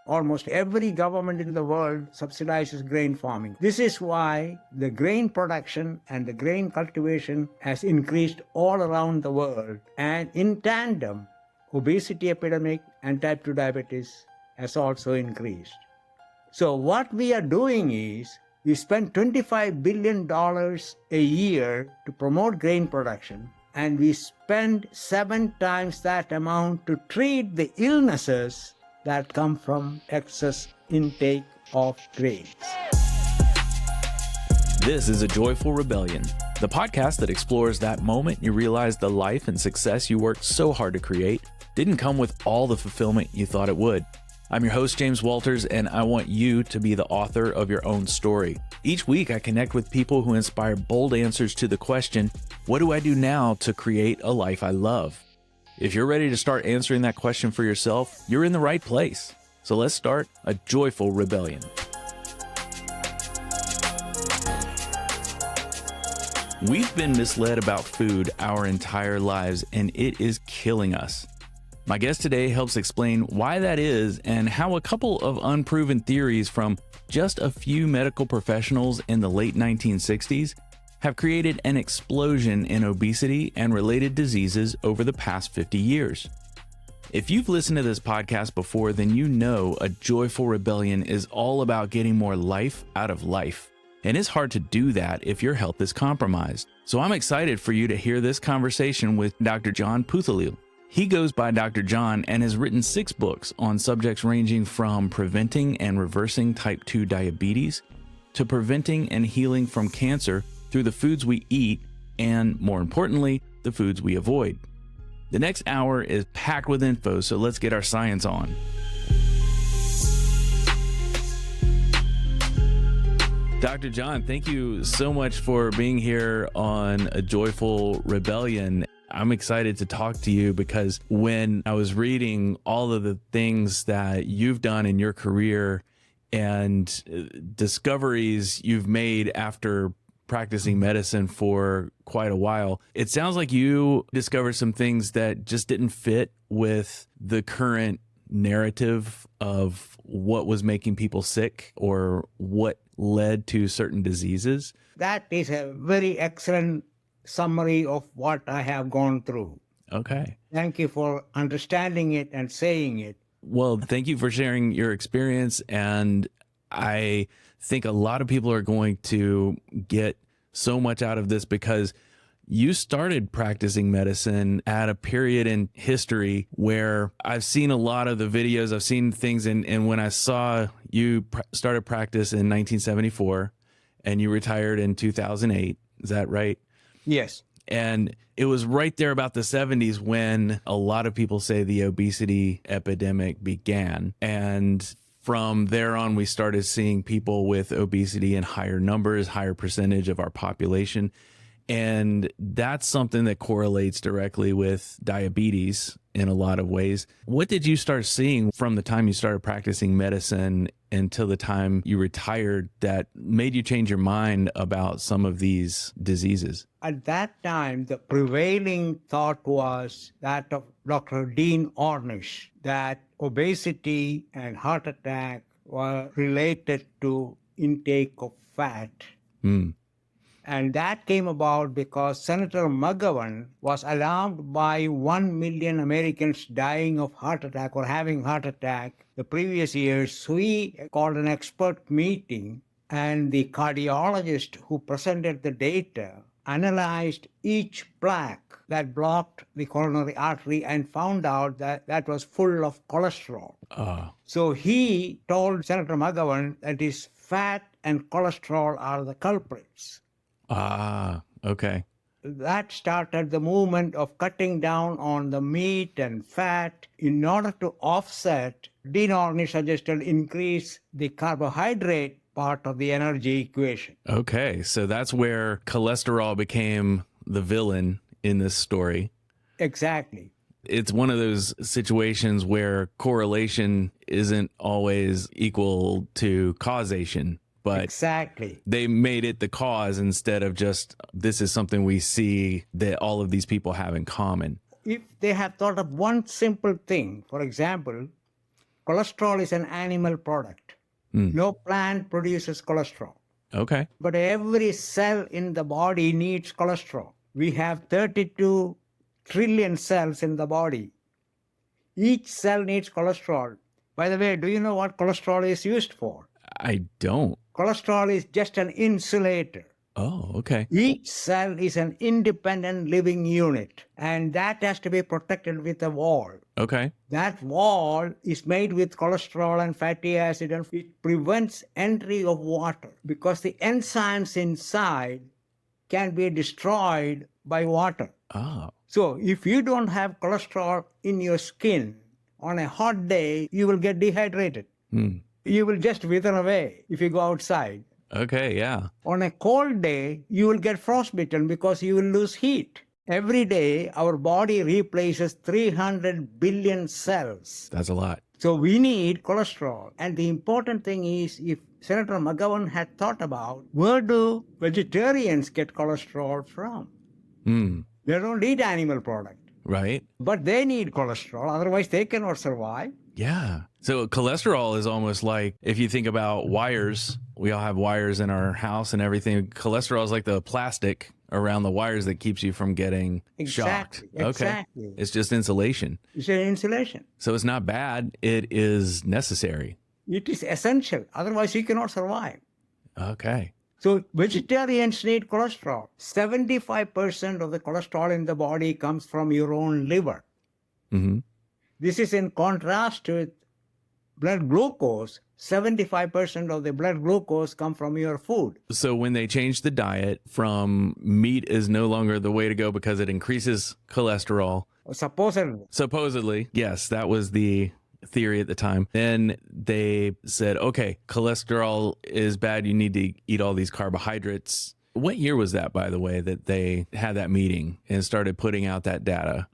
Almost every government in the world subsidizes grain farming. This is why the grain production and the grain cultivation has increased all around the world. And in tandem, obesity epidemic and type 2 diabetes has also increased. So what we are doing is we spend $25 billion a year to promote grain production, and we spend 7 times that amount to treat the illnesses that come from excess intake of grains. This is A Joyful Rebellion, the podcast that explores that moment you realize the life and success you worked so hard to create didn't come with all the fulfillment you thought it would. I'm your host, James Walters, and I want you to be the author of your own story. Each week, I connect with people who inspire bold answers to the question, what do I do now to create a life I love? If you're ready to start answering that question for yourself, you're in the right place. So let's start a joyful rebellion. We've been misled about food our entire lives, and it is killing us. My guest today helps explain why that is and how a couple of unproven theories from just a few medical professionals in the late 1960s have created an explosion in obesity and related diseases over the past 50 years. If you've listened to this podcast before, then you know a joyful rebellion is all about getting more life out of life. And it's hard to do that if your health is compromised. So I'm excited for you to hear this conversation with Dr. John Poothulil. He goes by Dr. John and has written 6 books on subjects ranging from preventing and reversing type 2 diabetes to preventing and healing from cancer through the foods we eat and, more importantly, the foods we avoid. The next hour is packed with info, so let's get our science on. Dr. John, thank you so much for being here on A Joyful Rebellion. I'm excited to talk to you because when I was reading all of the things that you've done in your career and discoveries you've made after practicing medicine for quite a while, it sounds like you discovered some things that just didn't fit with the current narrative of what was making people sick or what led to certain diseases. That is a very excellent summary of what I have gone through. Okay. Thank you for understanding it and saying it. Well, thank you for sharing your experience. And I think a lot of people are going to get so much out of this because you started practicing medicine at a period in history where I've seen a lot of the videos, I've seen things, and when I saw you started practice in 1974 and you retired in 2008, is that right? Yes. And it was right there about the 70s when a lot of people say the obesity epidemic began. And from there on, we started seeing people with obesity in higher numbers, higher percentage of our population. And that's something that correlates directly with diabetes in a lot of ways. What did you start seeing from the time you started practicing medicine until the time you retired that made you change your mind about some of these diseases? At that time, the prevailing thought was that of Dr. Dean Ornish, that obesity and heart attack were related to intake of fat. And that came about because Senator McGovern was alarmed by 1 million Americans dying of heart attack or having heart attack the previous year. So he called an expert meeting, and the cardiologist who presented the data analyzed each plaque that blocked the coronary artery and found out that that was full of cholesterol. So he told Senator McGovern that his fat and cholesterol are the culprits. Okay. That started the movement of cutting down on the meat and fat. In order to offset, Dean Ornish suggested increase the carbohydrate part of the energy equation. Okay. So that's where cholesterol became the villain in this story. Exactly. It's one of those situations where correlation isn't always equal to causation. But exactly. They made it the cause instead of just, this is something we see that all of these people have in common. If they had thought of one simple thing, for example, Cholesterol is an animal product. No plant produces cholesterol. Okay. But every cell in the body needs cholesterol. We have 32 trillion cells in the body. Each cell needs cholesterol. By the way, do you know what cholesterol is used for? I don't. Cholesterol is just an insulator. Oh, okay. Each cell is an independent living unit, and that has to be protected with a wall. Okay. That wall is made with cholesterol and fatty acid, and it prevents entry of water because the enzymes inside can be destroyed by water. Oh. So if you don't have cholesterol in your skin on a hot day, you will get dehydrated. You will just wither away if you go outside. Okay, yeah. On a cold day, you will get frostbitten because you will lose heat. Every day, our body replaces 300 billion cells. That's a lot. So we need cholesterol. And the important thing is, if Senator McGovern had thought about, where do vegetarians get cholesterol from? They don't eat animal product. Right. But they need cholesterol, otherwise they cannot survive. Yeah. So cholesterol is almost like, if you think about wires, we all have wires in our house and everything. Cholesterol is like the plastic around the wires that keeps you from getting shocked. Okay. Exactly. It's just insulation. It's an insulation. So it's not bad. It is necessary. It is essential. Otherwise, you cannot survive. Okay. So vegetarians need cholesterol. 75% of the cholesterol in the body comes from your own liver. This is in contrast with blood glucose. 75% of the blood glucose come from your food. So when they changed the diet from meat is no longer the way to go because it increases cholesterol. Supposedly, yes, that was the theory at the time. Then they said, okay, cholesterol is bad. You need to eat all these carbohydrates. What year was that, by the way, that they had that meeting and started putting out that data?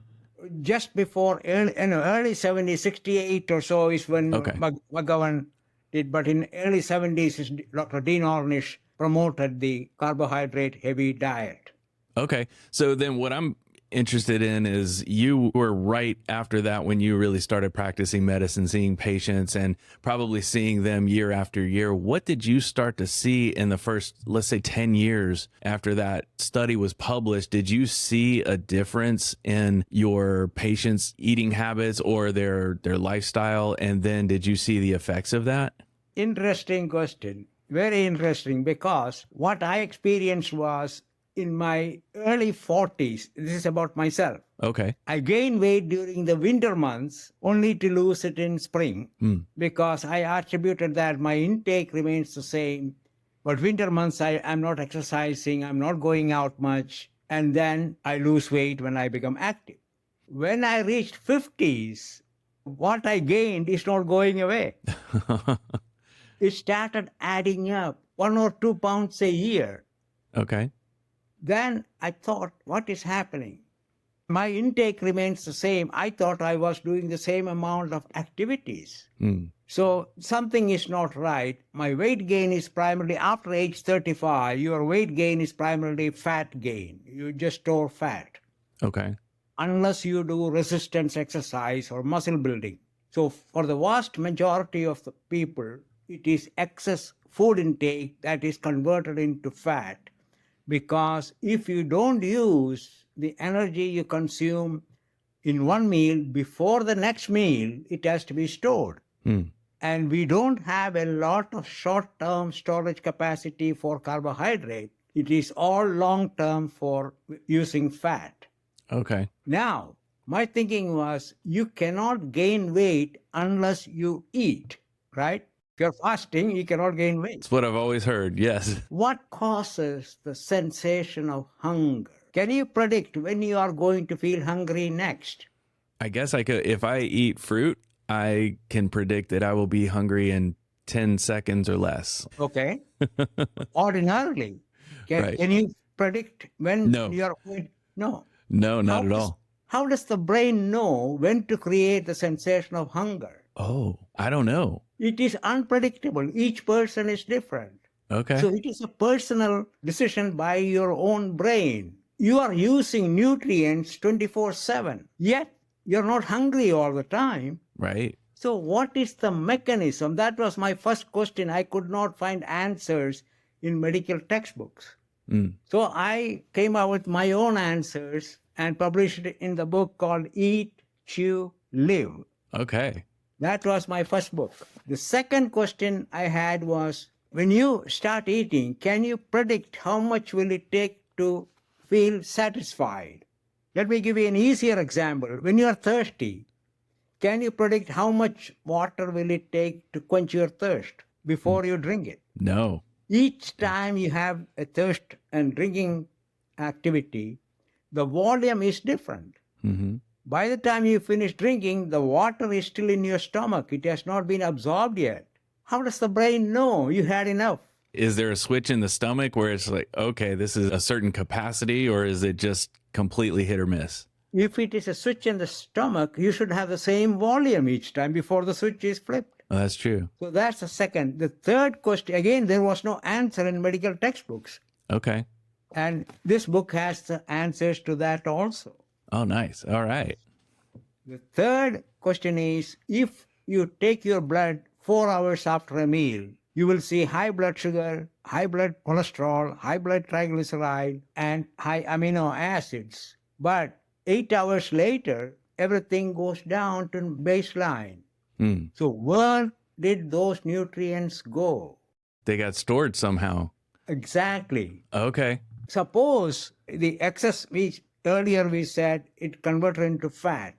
Just before early 70s, 68 or so is when McGovern did. But in early 70s, Dr. Dean Ornish promoted the carbohydrate heavy diet. Okay. So then what I'm interested in is, you were right after that when you really started practicing medicine, seeing patients and probably seeing them year after year. What did you start to see in the first, let's say 10 years after that study was published? Did you see a difference in your patients' eating habits or their lifestyle? And then did you see the effects of that? Interesting question. Very interesting, because what I experienced was, in my early 40s, this is about myself. Okay. I gained weight during the winter months only to lose it in spring because I attributed that my intake remains the same. But winter months, I'm not exercising, I'm not going out much, and then I lose weight when I become active. When I reached 50s, what I gained is not going away. It started adding up 1 or 2 pounds a year. Okay. Then I thought, what is happening? My intake remains the same. I thought I was doing the same amount of activities. So something is not right. My weight gain is primarily after age 35. Your weight gain is primarily fat gain. You just store fat. Okay. Unless you do resistance exercise or muscle building. So for the vast majority of the people, it is excess food intake that is converted into fat. Because if you don't use the energy you consume in one meal before the next meal, it has to be stored. And we don't have a lot of short-term storage capacity for carbohydrate. It is all long-term for using fat. Okay. Now, my thinking was, you cannot gain weight unless you eat, right? If you're fasting, you cannot gain weight. That's what I've always heard, yes. What causes the sensation of hunger? Can you predict when you are going to feel hungry next? I guess I could, if I eat fruit, I can predict that I will be hungry in 10 seconds or less. Okay. Ordinarily. Can you predict when you are going? No. No, not at all. How does the brain know when to create the sensation of hunger? Oh, I don't know. It is unpredictable. Each person is different. Okay. So it is a personal decision by your own brain. You are using nutrients 24/7, yet you're not hungry all the time. Right. So what is the mechanism? That was my first question. I could not find answers in medical textbooks. So I came up with my own answers and published it in the book called Eat, Chew, Live. Okay. That was my first book. The second question I had was, when you start eating, can you predict how much will it take to feel satisfied? Let me give you an easier example. When you are thirsty, can you predict how much water will it take to quench your thirst before you drink it? No. Each time you have a thirst and drinking activity, the volume is different. By the time you finish drinking, the water is still in your stomach. It has not been absorbed yet. How does the brain know you had enough? Is there a switch in the stomach where it's like, okay, this is a certain capacity, or is it just completely hit or miss? If it is a switch in the stomach, you should have the same volume each time before the switch is flipped. Oh, that's true. So that's the second. The third question, again, there was no answer in medical textbooks. Okay. And this book has the answers to that also. Oh, nice. All right. The third question is, if you take your blood 4 hours after a meal, you will see high blood sugar, high blood cholesterol, high blood triglyceride, and high amino acids. But 8 hours later, everything goes down to baseline. So where did those nutrients go? They got stored somehow. Exactly. Okay. Suppose the excess, earlier we said it converted into fat.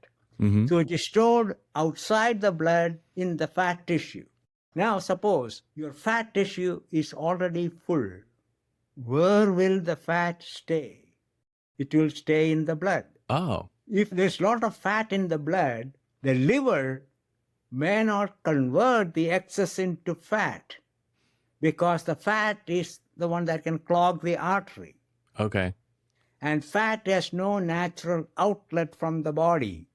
So it is stored outside the blood in the fat tissue. Now suppose your fat tissue is already full. Where will the fat stay? It will stay in the blood. Oh. If there's a lot of fat in the blood, the liver may not convert the excess into fat because the fat is the one that can clog the artery. Okay. And fat has no natural outlet from the body.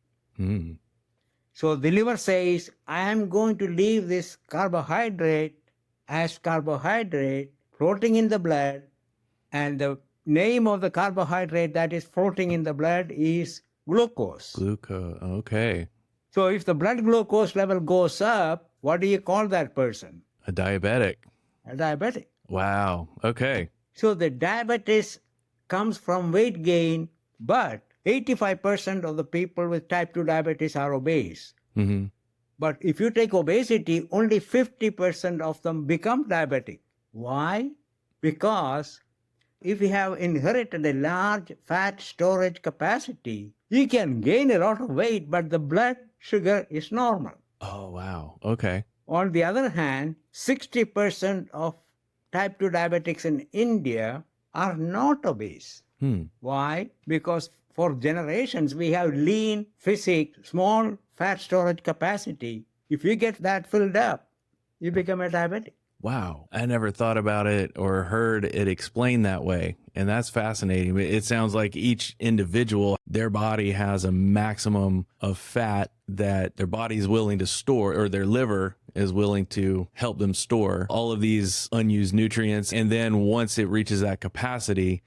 So the liver says, I am going to leave this carbohydrate as carbohydrate floating in the blood, and the name of the carbohydrate that is floating in the blood is glucose. Glucose. Okay. So if the blood glucose level goes up, what do you call that person? A diabetic. A diabetic. Wow. Okay. So the diabetes comes from weight gain, but 85% of the people with type 2 diabetes are obese. But if you take obesity, only 50% of them become diabetic. Why? Because if you have inherited a large fat storage capacity, you can gain a lot of weight, but the blood sugar is normal. Oh, wow. Okay. On the other hand, 60% of type 2 diabetics in India are not obese. Why? Because for generations we have lean physique, small fat storage capacity. If you get that filled up, you become a diabetic. Wow. I never thought about it or heard it explained that way. And that's fascinating. It sounds like each individual, their body has a maximum of fat that their body is willing to store, or their liver is willing to help them store all of these unused nutrients. And then once it reaches that capacity,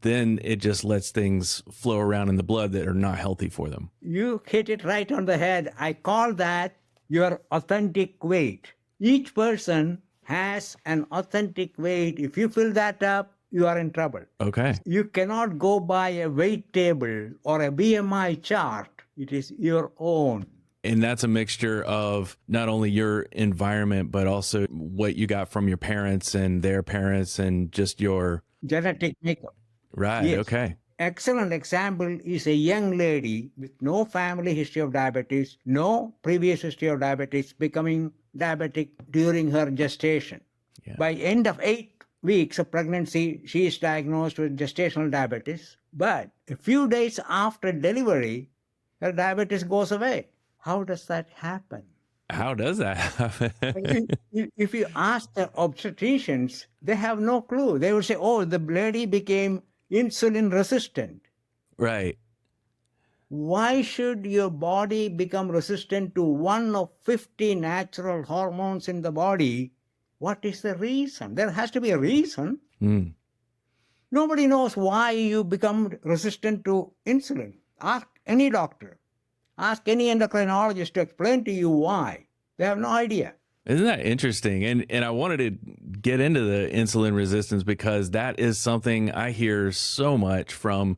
then it just lets things flow around in the blood that are not healthy for them. You hit it right on the head. I call that your authentic weight. Each person has an authentic weight. If you fill that up, you are in trouble. Okay. You cannot go by a weight table or a BMI chart. It is your own. And that's a mixture of not only your environment, but also what you got from your parents and their parents and just your genetic makeup. Right. Yes. Okay. Excellent example is a young lady with no family history of diabetes, no previous history of diabetes, becoming diabetic during her gestation. Yeah. By end of 8 weeks of pregnancy, she is diagnosed with gestational diabetes. But a few days after delivery, her diabetes goes away. How does that happen? How does that happen? If you ask the obstetricians, they have no clue. They will say, oh, the lady became insulin resistant. Right. Why should your body become resistant to one of 50 natural hormones in the body? What is the reason? There has to be a reason. Nobody knows why you become resistant to insulin. Ask any doctor. Ask any endocrinologist to explain to you why. They have no idea. Isn't that interesting? And I wanted to get into the insulin resistance because that is something I hear so much from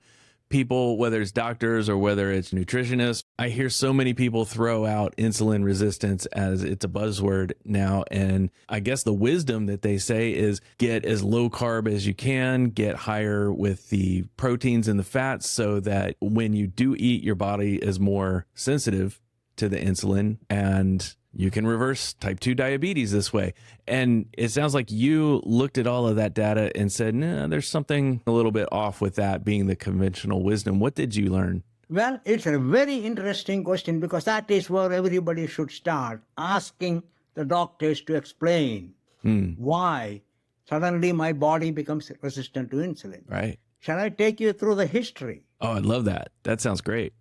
people, whether it's doctors or whether it's nutritionists. I hear so many people throw out insulin resistance as it's a buzzword now. And I guess the wisdom that they say is get as low carb as you can, get higher with the proteins and the fats so that when you do eat, your body is more sensitive to the insulin and you can reverse type 2 diabetes this way. And it sounds like you looked at all of that data and said, nah, there's something a little bit off with that being the conventional wisdom. What did you learn? Well, it's a very interesting question because that is where everybody should start, asking the doctors to explain why suddenly my body becomes resistant to insulin. Right. Shall I take you through the history? Oh, I'd love that. That sounds great.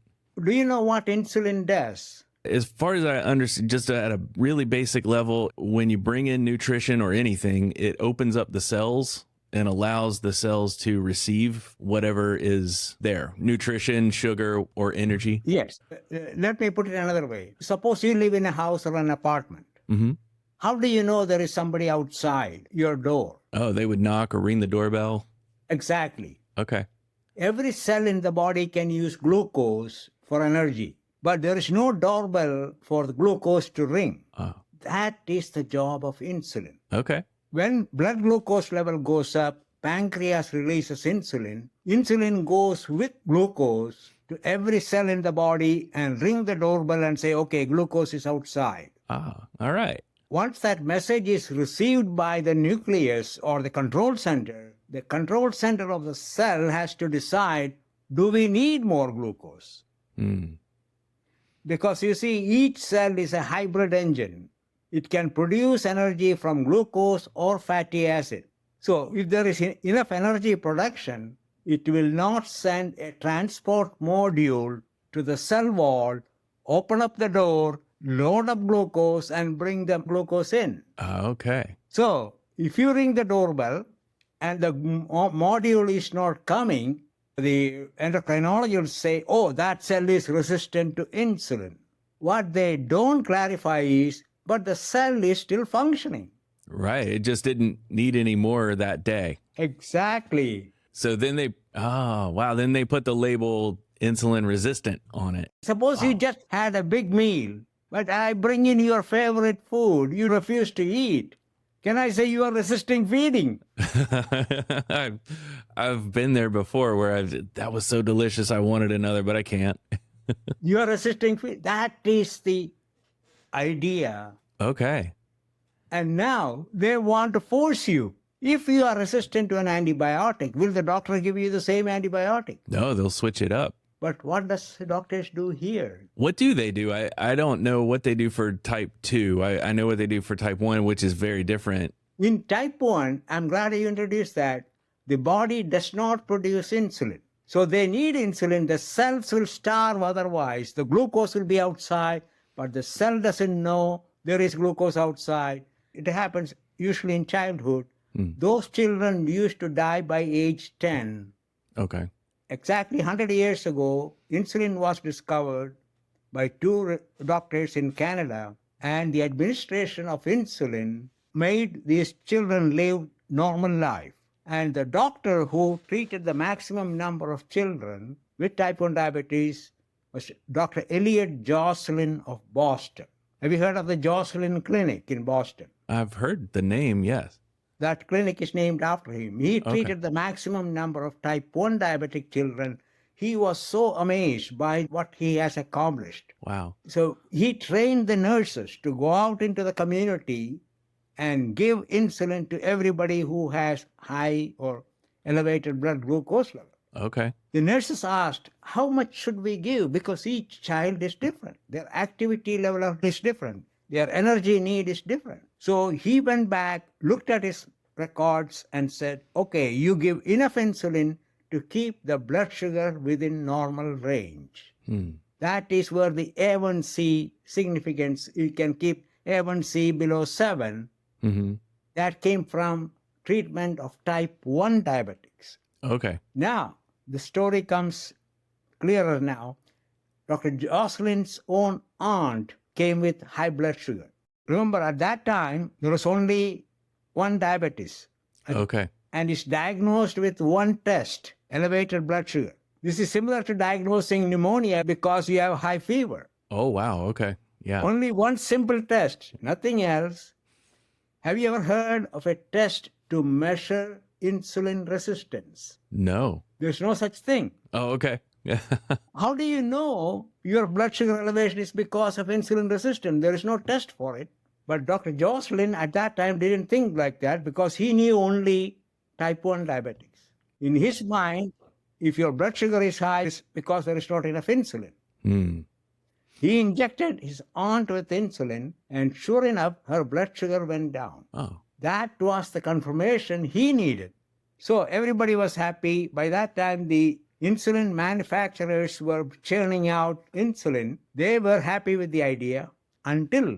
Do you know what insulin does? As far as I understand, just at a really basic level, when you bring in nutrition or anything, it opens up the cells and allows the cells to receive whatever is there, nutrition, sugar, or energy. Yes. Let me put it another way. Suppose you live in a house or an apartment. Mm-hmm. How do you know there is somebody outside your door? Oh, they would knock or ring the doorbell? Exactly. Okay. Every cell in the body can use glucose for energy, but there is no doorbell for the glucose to ring. Oh. That is the job of insulin. Okay. When blood glucose level goes up, pancreas releases insulin. Insulin goes with glucose to every cell in the body and ring the doorbell and say, okay, glucose is outside. Ah, all right. Once that message is received by the nucleus or the control center of the cell has to decide, do we need more glucose? Because you see, each cell is a hybrid engine. It can produce energy from glucose or fatty acid. So if there is enough energy production, it will not send a transport module to the cell wall, open up the door, load up glucose, and bring the glucose in. Okay. So if you ring the doorbell and the module is not coming, the endocrinologist will say, oh, that cell is resistant to insulin. What they don't clarify is, but the cell is still functioning. Right. It just didn't need any more that day. Exactly. So then then they put the label insulin resistant on it. Suppose you just had a big meal, but I bring in your favorite food, you refuse to eat. Can I say you are resisting feeding? I've been there before where that was so delicious I wanted another, but I can't. You are resisting feeding. That is the idea. Okay. And now they want to force you. If you are resistant to an antibiotic, will the doctor give you the same antibiotic? No, they'll switch it up. But what does the doctors do here? What do they do? I don't know what they do for type 2. I know what they do for type 1, which is very different. In type 1, I'm glad you introduced that, the body does not produce insulin. So they need insulin. The cells will starve otherwise. The glucose will be outside, but the cell doesn't know there is glucose outside. It happens usually in childhood. Those children used to die by age 10. Okay. Exactly 100 years ago, insulin was discovered by two doctors in Canada, and the administration of insulin made these children live normal life. And the doctor who treated the maximum number of children with type 1 diabetes was Dr. Elliot Jocelyn of Boston. Have you heard of the Jocelyn Clinic in Boston? I've heard the name, yes. That clinic is named after him. He treated the maximum number of type 1 diabetic children. He was so amazed by what he has accomplished. Wow. So he trained the nurses to go out into the community and give insulin to everybody who has high or elevated blood glucose level. Okay. The nurses asked, how much should we give? Because each child is different. Their activity level is different. Their energy need is different. So he went back, looked at his records and said, okay, you give enough insulin to keep the blood sugar within normal range. That is where the A1C significance, you can keep A1C below 7. That came from treatment of type 1 diabetics. Okay. Now, the story comes clearer now. Dr. Jocelyn's own aunt came with high blood sugar. Remember, at that time, there was only one diabetes. Okay. And is diagnosed with one test, elevated blood sugar. This is similar to diagnosing pneumonia because you have high fever. Oh, wow. Okay. Yeah. Only one simple test, nothing else. Have you ever heard of a test to measure insulin resistance? No. There's no such thing. Oh, okay. Yeah. How do you know your blood sugar elevation is because of insulin resistance? There is no test for it. But Dr. Jocelyn at that time didn't think like that because he knew only type 1 diabetics. In his mind, if your blood sugar is high, it's because there is not enough insulin. He injected his aunt with insulin, and sure enough, her blood sugar went down. Oh. That was the confirmation he needed. So everybody was happy. By that time, the insulin manufacturers were churning out insulin. They were happy with the idea until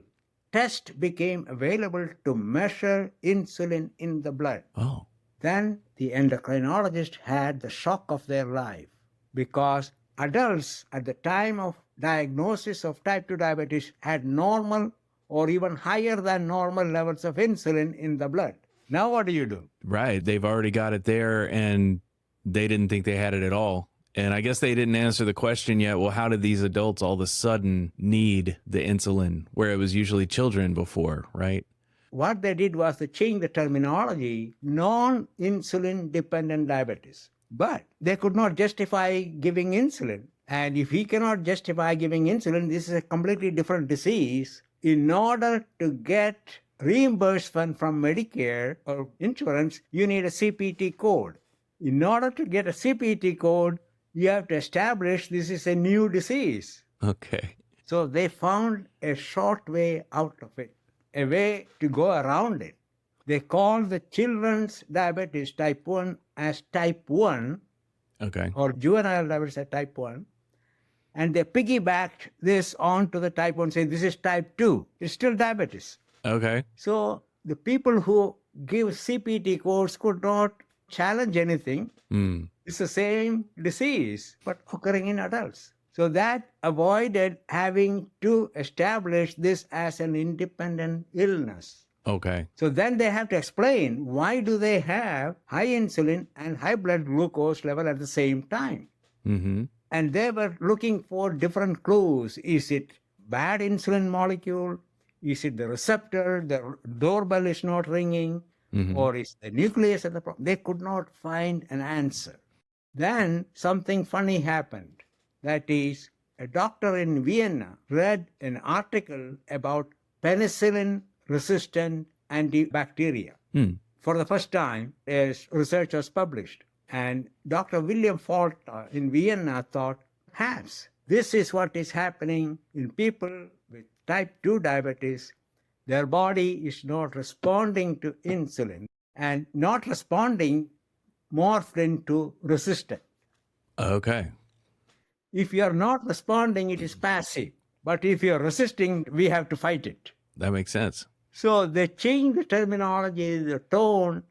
test became available to measure insulin in the blood. Oh. Then the endocrinologist had the shock of their life because adults at the time of diagnosis of type 2 diabetes had normal or even higher than normal levels of insulin in the blood. Now what do you do? Right. They've already got it there and they didn't think they had it at all. And I guess they didn't answer the question yet. Well, how did these adults all of a sudden need the insulin where it was usually children before, right? What they did was to change the terminology, non-insulin dependent diabetes. But they could not justify giving insulin. And if he cannot justify giving insulin, this is a completely different disease. In order to get reimbursement from Medicare or insurance, you need a CPT code. In order to get a CPT code, you have to establish this is a new disease. Okay. So they found a short way out of it, a way to go around it. They call the children's diabetes type 1 as type 1, Okay. or juvenile diabetes as type 1. And they piggybacked this onto the type 1, saying this is type 2. It's still diabetes. Okay. So the people who give CPT codes could not challenge anything. It's the same disease, but occurring in adults. So that avoided having to establish this as an independent illness. Okay. So then they have to explain why do they have high insulin and high blood glucose level at the same time. And they were looking for different clues. Is it bad insulin molecule? Is it the receptor? The doorbell is not ringing? Or is the nucleus at the problem? They could not find an answer. Then something funny happened. That is, a doctor in Vienna read an article about penicillin-resistant antibacteria. For the first time, research was published. And Dr. William Falter in Vienna thought, perhaps this is what is happening in people with type 2 diabetes. Their body is not responding to insulin, and not responding morphed into resistant. Okay. If you are not responding, it is passive. But if you are resisting, we have to fight it. That makes sense. So they changed the terminology, the tone,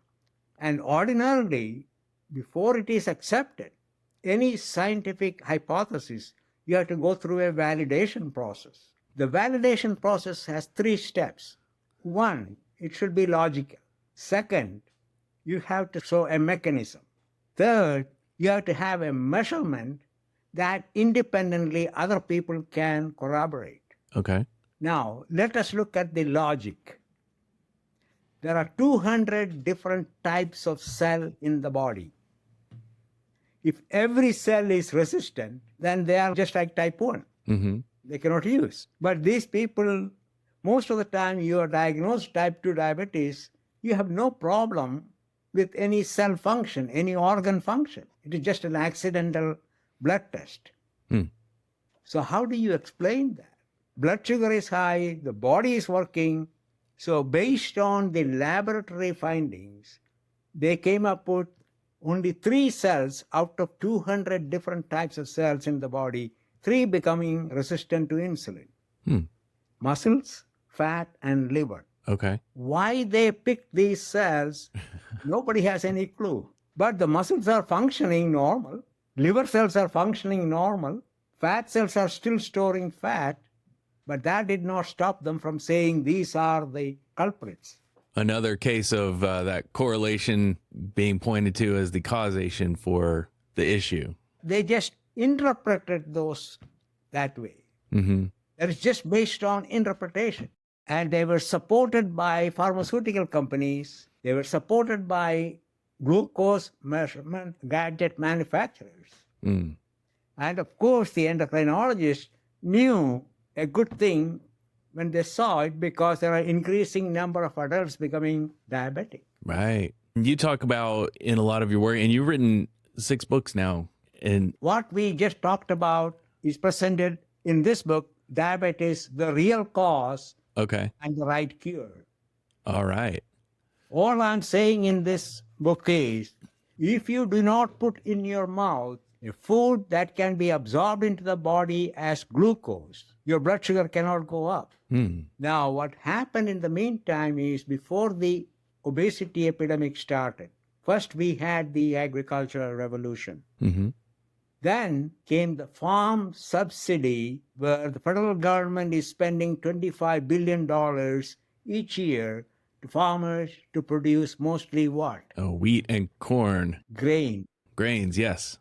and ordinarily, before it is accepted, any scientific hypothesis, you have to go through a validation process. The validation process has 3 steps. 1, it should be logical. 2nd, you have to show a mechanism. 3rd, you have to have a measurement that independently other people can corroborate. Okay. Now, let us look at the logic. There are 200 different types of cell in the body. If every cell is resistant, then they are just like type 1. They cannot use. But these people, most of the time you are diagnosed type 2 diabetes, you have no problem with any cell function, any organ function. It is just an accidental blood test. So how do you explain that? Blood sugar is high, the body is working. So based on the laboratory findings, they came up with only 3 cells out of 200 different types of cells in the body, 3 becoming resistant to insulin. Muscles, fat, and liver. Okay. Why they picked these cells, nobody has any clue. But the muscles are functioning normal. Liver cells are functioning normal. Fat cells are still storing fat, but that did not stop them from saying these are the culprits. Another case of that correlation being pointed to as the causation for the issue. They just interpreted those that way. That is just based on interpretation. And they were supported by pharmaceutical companies. They were supported by glucose measurement gadget manufacturers. And of course, the endocrinologists knew a good thing when they saw it, because there are increasing number of adults becoming diabetic. Right. You talk about in a lot of your work, and you've written 6 books now. And what we just talked about is presented in this book, Diabetes, the Real Cause okay. and the Right Cure. All right. All I'm saying in this book is, if you do not put in your mouth a food that can be absorbed into the body as glucose, your blood sugar cannot go up. Now, what happened in the meantime is, before the obesity epidemic started, first we had the agricultural revolution. Then came the farm subsidy, where the federal government is spending $25 billion each year to farmers to produce mostly what? Oh, wheat and corn. Grain. Grains, yes.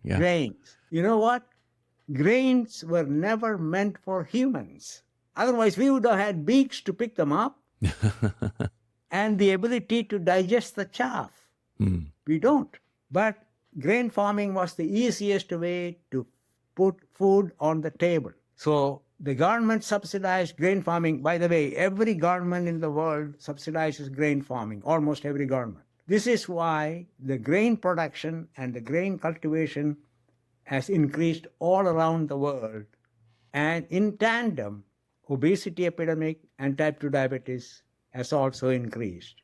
Yeah. Grains. You know what? Grains were never meant for humans. Otherwise, we would have had beaks to pick them up and the ability to digest the chaff. We don't. But grain farming was the easiest way to put food on the table. So the government subsidized grain farming. By the way, every government in the world subsidizes grain farming, almost every government. This is why the grain production and the grain cultivation has increased all around the world. And in tandem, obesity epidemic and type 2 diabetes has also increased.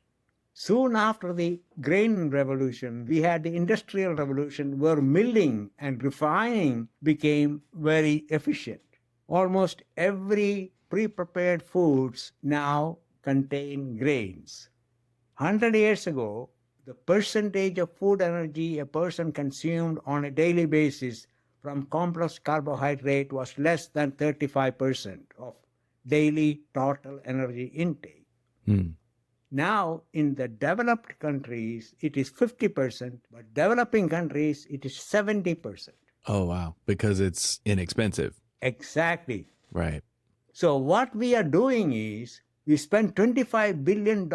Soon after the grain revolution, we had the industrial revolution, where milling and refining became very efficient. Almost every pre-prepared foods now contain grains. 100 years ago, the percentage of food energy a person consumed on a daily basis from complex carbohydrate was less than 35% of daily total energy intake. Now, in the developed countries, it is 50%, but developing countries, it is 70%. Oh, wow. Because it's inexpensive. Exactly. Right. So what we are doing is, we spend $25 billion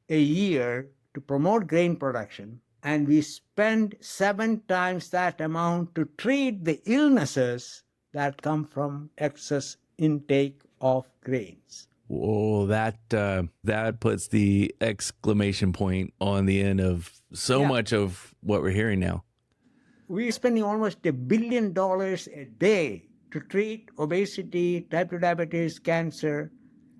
a year to promote grain production, and we spend 7 times that amount to treat the illnesses that come from excess intake of grains. Whoa, that puts the exclamation point on the end of so much of what we're hearing now. We're spending almost $1 billion a day to treat obesity, type 2 diabetes, cancer,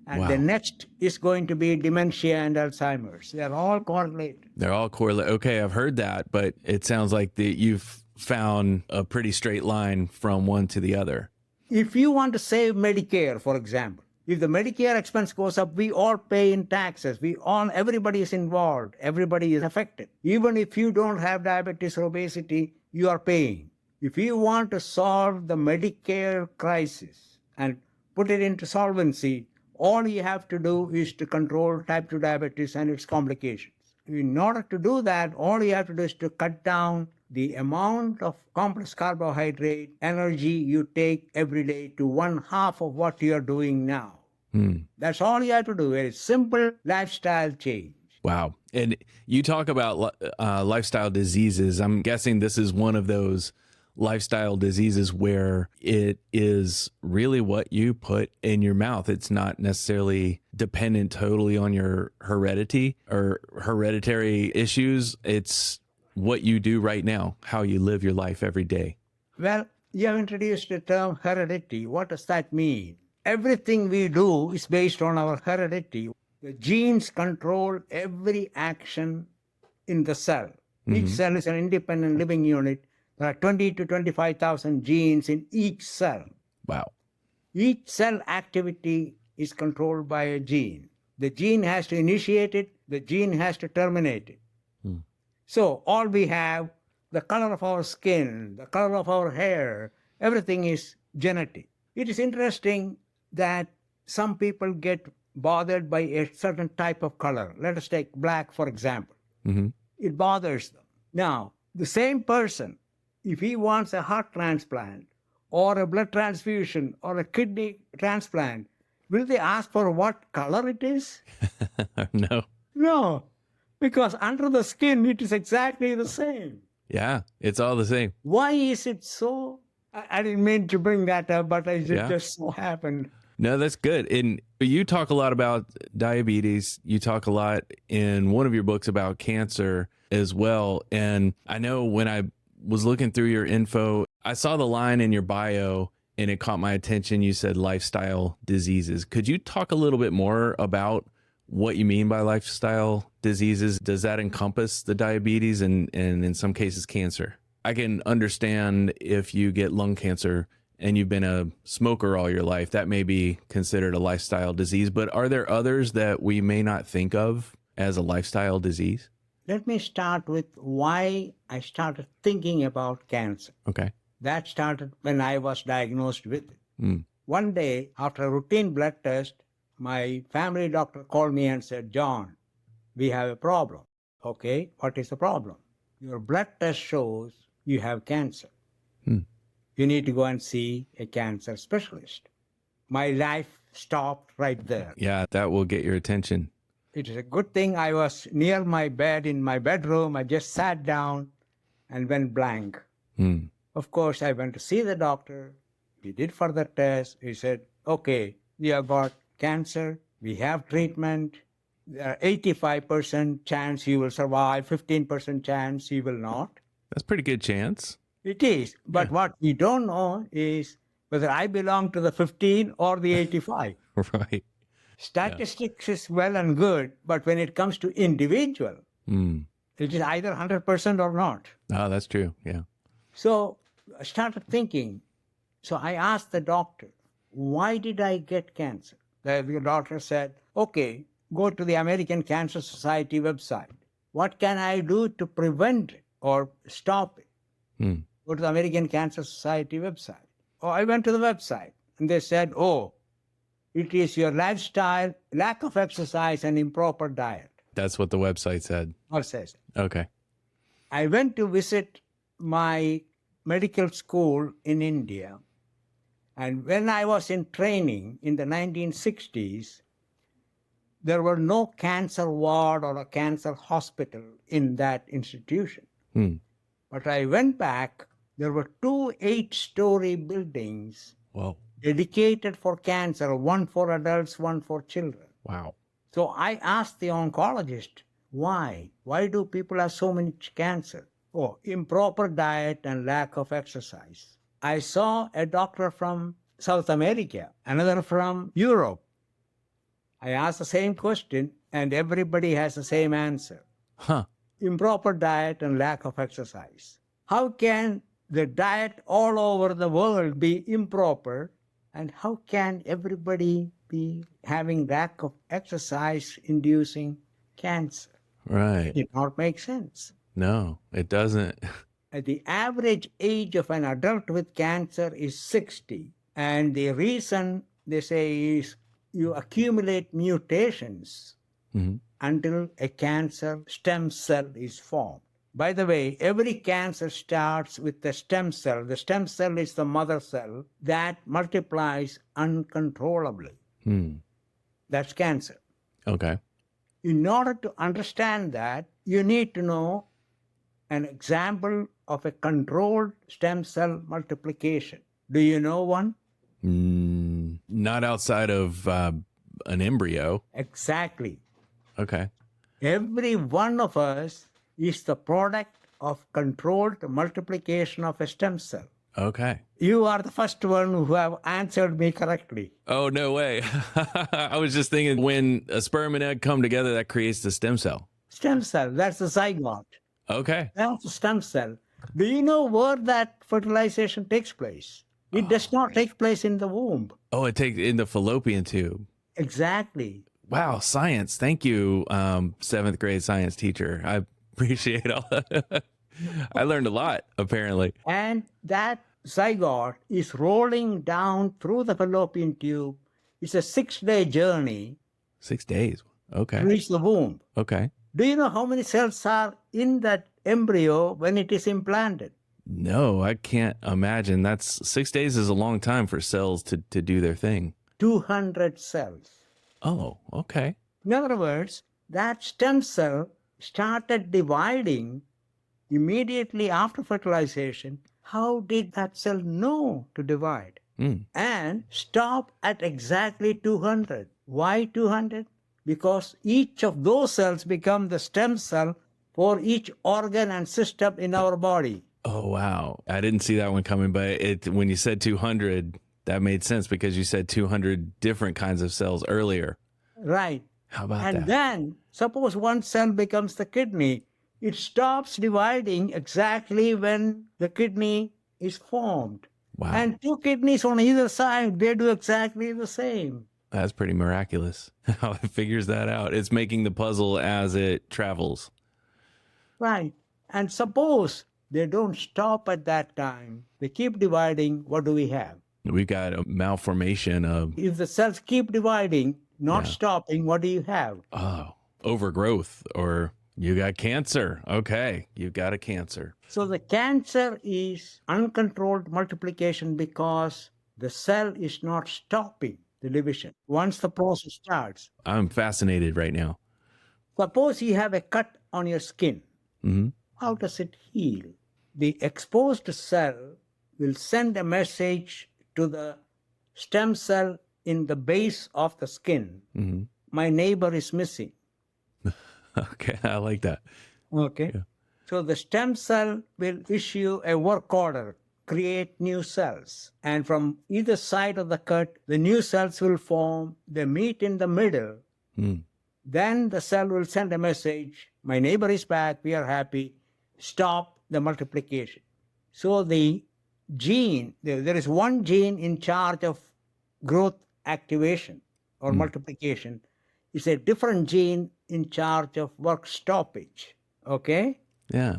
and the next is going to be dementia and Alzheimer's. They're all correlated. They're all correlated. Okay, I've heard that, but it sounds like you've found a pretty straight line from one to the other. If you want to save Medicare, for example, if the Medicare expense goes up, we all pay in taxes. Everybody is involved. Everybody is affected. Even if you don't have diabetes or obesity, you are paying. If you want to solve the Medicare crisis and put it into solvency, all you have to do is to control type 2 diabetes and its complications. In order to do that, all you have to do is to cut down the amount of complex carbohydrate energy you take every day to 1/2 of what you are doing now. That's all you have to do. Very simple lifestyle change. Wow. And you talk about lifestyle diseases. I'm guessing this is one of those lifestyle diseases where it is really what you put in your mouth. It's not necessarily dependent totally on your heredity or hereditary issues. It's what you do right now, how you live your life every day. Well, you have introduced the term heredity. What does that mean? Everything we do is based on our heredity. The genes control every action in the cell. Each cell is an independent living unit. There are 20 to 25,000 genes in each cell. Wow. Each cell activity is controlled by a gene. The gene has to initiate it. The gene has to terminate it. So all we have, the color of our skin, the color of our hair, Everything is genetic. It is interesting that some people get bothered by a certain type of color. Let us take black, for example. Hmm. It bothers them. Now, the same person, if he wants a heart transplant or a blood transfusion or a kidney transplant, will they ask for what color it is? No. No, because under the skin, it is exactly the same. Yeah, it's all the same. Why is it so? I didn't mean to bring that up, but it Yeah. just so happened. No, that's good. And you talk a lot about diabetes. You talk a lot in one of your books about cancer as well. And I know when I was looking through your info, I saw the line in your bio and it caught my attention. You said lifestyle diseases. Could you talk a little bit more about what you mean by lifestyle diseases? Does that encompass the diabetes and in some cases cancer? I can understand if you get lung cancer and you've been a smoker all your life, that may be considered a lifestyle disease, but are there others that we may not think of as a lifestyle disease? Let me start with why I started thinking about cancer. Okay. That started when I was diagnosed with it. One day, after a routine blood test, my family doctor called me and said, John, we have a problem. Okay, what is the problem? Your blood test shows you have cancer. You need to go and see a cancer specialist. My life stopped right there. Yeah, that will get your attention. It is a good thing I was near my bed in my bedroom. I just sat down and went blank. Of course, I went to see the doctor. We did further tests. He said, okay, you have got cancer. We have treatment. There are 85% chance you will survive, 15% chance you will not. That's a pretty good chance. It is. But what we don't know is whether I belong to the 15 or the 85. Right. Statistics is well and good, but when it comes to individual, it is either 100% or not. Oh, that's true. Yeah. So I started thinking. So I asked the doctor, why did I get cancer? The doctor said, okay, go to the American Cancer Society website. What can I do to prevent it or stop it? Go to the American Cancer Society website. Oh, I went to the website and they said, oh, it is your lifestyle, lack of exercise, and improper diet. That's what the website said. Or says. Okay. I went to visit my medical school in India. And when I was in training in the 1960s, there were no cancer ward or a cancer hospital in that institution. But I went back, there were 2 8-story buildings dedicated for cancer, one for adults, one for children. Wow. So I asked the oncologist, why? Why do people have so much cancer? Oh, improper diet and lack of exercise. I saw a doctor from South America, another from Europe. I asked the same question and everybody has the same answer. Improper diet and lack of exercise. How can the diet all over the world be improper, and how can everybody be having lack of exercise inducing cancer? Right. It did not make sense. No, it doesn't. The average age of an adult with cancer is 60. And the reason they say is you accumulate mutations until a cancer stem cell is formed. By the way, every cancer starts with the stem cell. The stem cell is the mother cell that multiplies uncontrollably. That's cancer. Okay. In order to understand that, you need to know an example of a controlled stem cell multiplication. Do you know one? Not outside of an embryo. Exactly. Okay. Every one of us is the product of controlled multiplication of a stem cell. Okay. You are the first one who have answered me correctly. Oh, no way. I was just thinking when a sperm and egg come together, that creates the stem cell. Stem cell, that's the zygote. Okay. That's the stem cell. Do you know where that fertilization takes place? It does not take place in the womb. Oh, it takes in the fallopian tube. Exactly. Wow, science. Thank you, 7th grade science teacher. I appreciate all that. I learned a lot, apparently. And that zygote is rolling down through the fallopian tube. It's a 6-day journey 6 days. to Okay. reach the womb. Okay. Do you know how many cells are in that embryo when it is implanted? No, I can't imagine. That's 6 days is a long time for cells to do their thing. 200 cells. Oh, okay. In other words, that stem cell started dividing immediately after fertilization. How did that cell know to divide? And stop at exactly 200. Why 200? Because each of those cells become the stem cell for each organ and system in our body. Oh, wow. I didn't see that one coming, but when you said 200, that made sense because you said 200 different kinds of cells earlier. Right. How about And that? then, suppose one cell becomes the kidney. It stops dividing exactly when the kidney is formed. Wow. And 2 kidneys on either side, they do exactly the same. That's pretty miraculous how it figures that out. It's making the puzzle as it travels. Right. And suppose they don't stop at that time. They keep dividing. What do we have? We've got a malformation of If the cells keep dividing, not stopping, what do you have? overgrowth, or you got cancer. Okay, you've got a cancer. So the cancer is uncontrolled multiplication because the cell is not stopping the division once the process starts. I'm fascinated right now. Suppose you have a cut on your skin. How does it heal? The exposed cell will send a message to the stem cell in the base of the skin. My neighbor is missing. Okay, I like that. Okay. Yeah. So the stem cell will issue a work order, create new cells. And from either side of the cut, the new cells will form. They meet in the middle. Then the cell will send a message, my neighbor is back, we are happy, stop the multiplication. So the gene, there is one gene in charge of growth activation or multiplication. It's a different gene in charge of work stoppage. Okay? Yeah.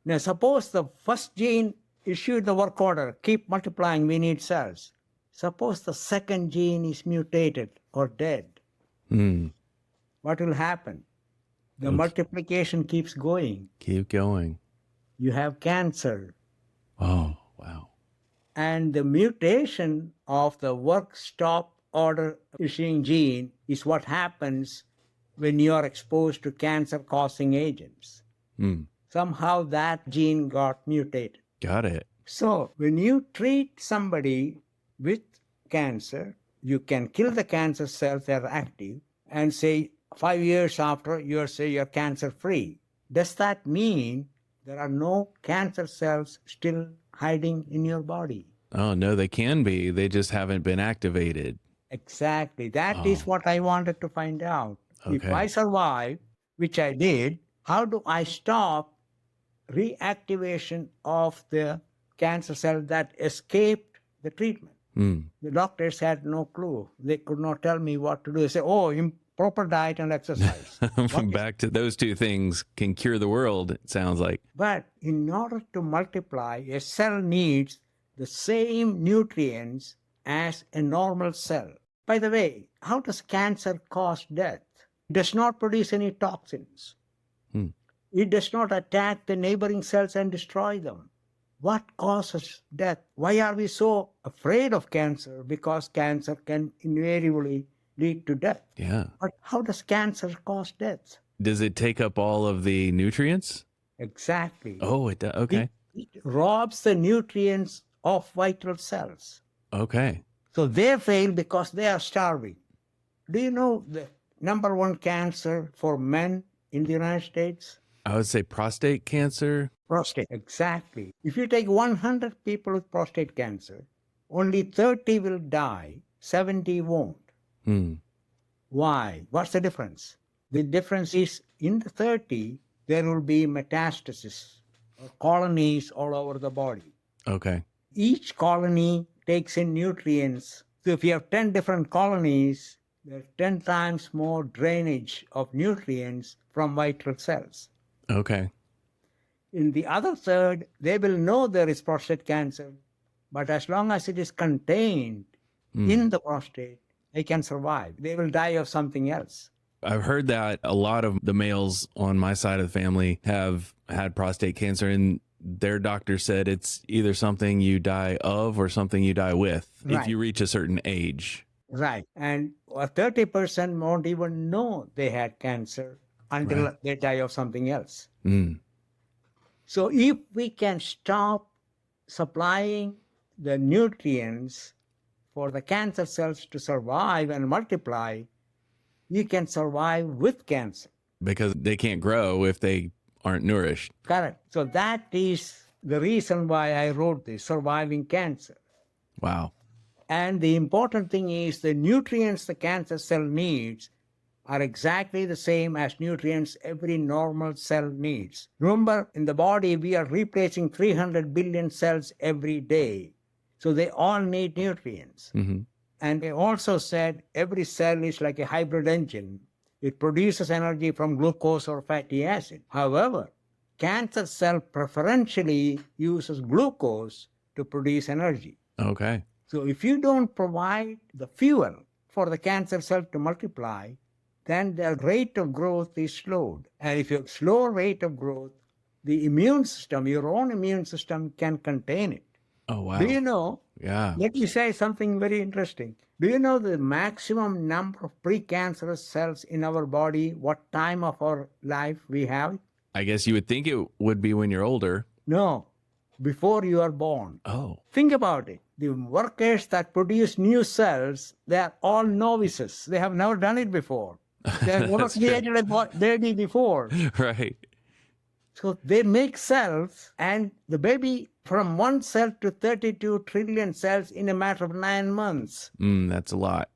Now suppose the first gene issued the work order, keep multiplying, we need cells. Suppose the second gene is mutated or dead. What will happen? The multiplication keeps going. Keep going. You have cancer. Oh, wow. And the mutation of the work stop order issuing gene is what happens when you are exposed to cancer causing agents. Somehow that gene got mutated. Got it. So when you treat somebody with cancer, you can kill the cancer cells that are active and say 5 years after you're cancer free. Does that mean there are no cancer cells still hiding in your body? Oh, no, they can be. They just haven't been activated. Exactly. That is what I wanted to find out. If Okay. I survive, which I did, how do I stop reactivation of the cancer cell that escaped the treatment? The doctors had no clue. They could not tell me what to do. They say, proper diet and exercise. Back to those two things can cure the world, it sounds like. But in order to multiply, a cell needs the same nutrients as a normal cell. By the way, how does cancer cause death? It does not produce any toxins. It does not attack the neighboring cells and destroy them. What causes death? Why are we so afraid of cancer? Because cancer can invariably lead to death. Yeah. But how does cancer cause death? Does it take up all of the nutrients? Exactly. Oh, it does. Okay. It robs the nutrients of vital cells. Okay. So they fail because they are starving. Do you know the number one cancer for men in the United States? I would say prostate cancer. Prostate. Exactly. If you take 100 people with prostate cancer, only 30 will die, 70 won't. Why? What's the difference? The difference is in the 30, there will be metastasis or colonies all over the body. Okay. Each colony takes in nutrients. So if you have 10 different colonies, there's 10 times more drainage of nutrients from vital cells. Okay. In the other third, they will know there is prostate cancer. But as long as it is contained in the prostate, they can survive. They will die of something else. I've heard that a lot of the males on my side of the family have had prostate cancer, and their doctor said it's either something you die of or something you die with if you reach a certain age. Right. And 30% won't even know they had cancer until they die of something else. So if we can stop supplying the nutrients for the cancer cells to survive and multiply, you can survive with cancer. Because they can't grow if they aren't nourished. Correct. So that is the reason why I wrote this, Surviving Cancer. Wow. And the important thing is the nutrients the cancer cell needs are exactly the same as nutrients every normal cell needs. Remember, in the body, we are replacing 300 billion cells every day. So they all need nutrients. And they also said every cell is like a hybrid engine. It produces energy from glucose or fatty acid. However, cancer cell preferentially uses glucose to produce energy. Okay. So if you don't provide the fuel for the cancer cell to multiply, then the rate of growth is slowed. And if you have slow rate of growth, the immune system, your own immune system, can contain it. Oh, wow. Do you know? Yeah. Let me say something very interesting. Do you know the maximum number of precancerous cells in our body, what time of our life we have? I guess you would think it would be when you're older. No, before you are born. Oh. Think about it. The workers that produce new cells, they are all novices. They have never done it before. They have never created a baby before. Right. So they make cells, and the baby from 1 cell to 32 trillion cells in a matter of 9 months. That's a lot.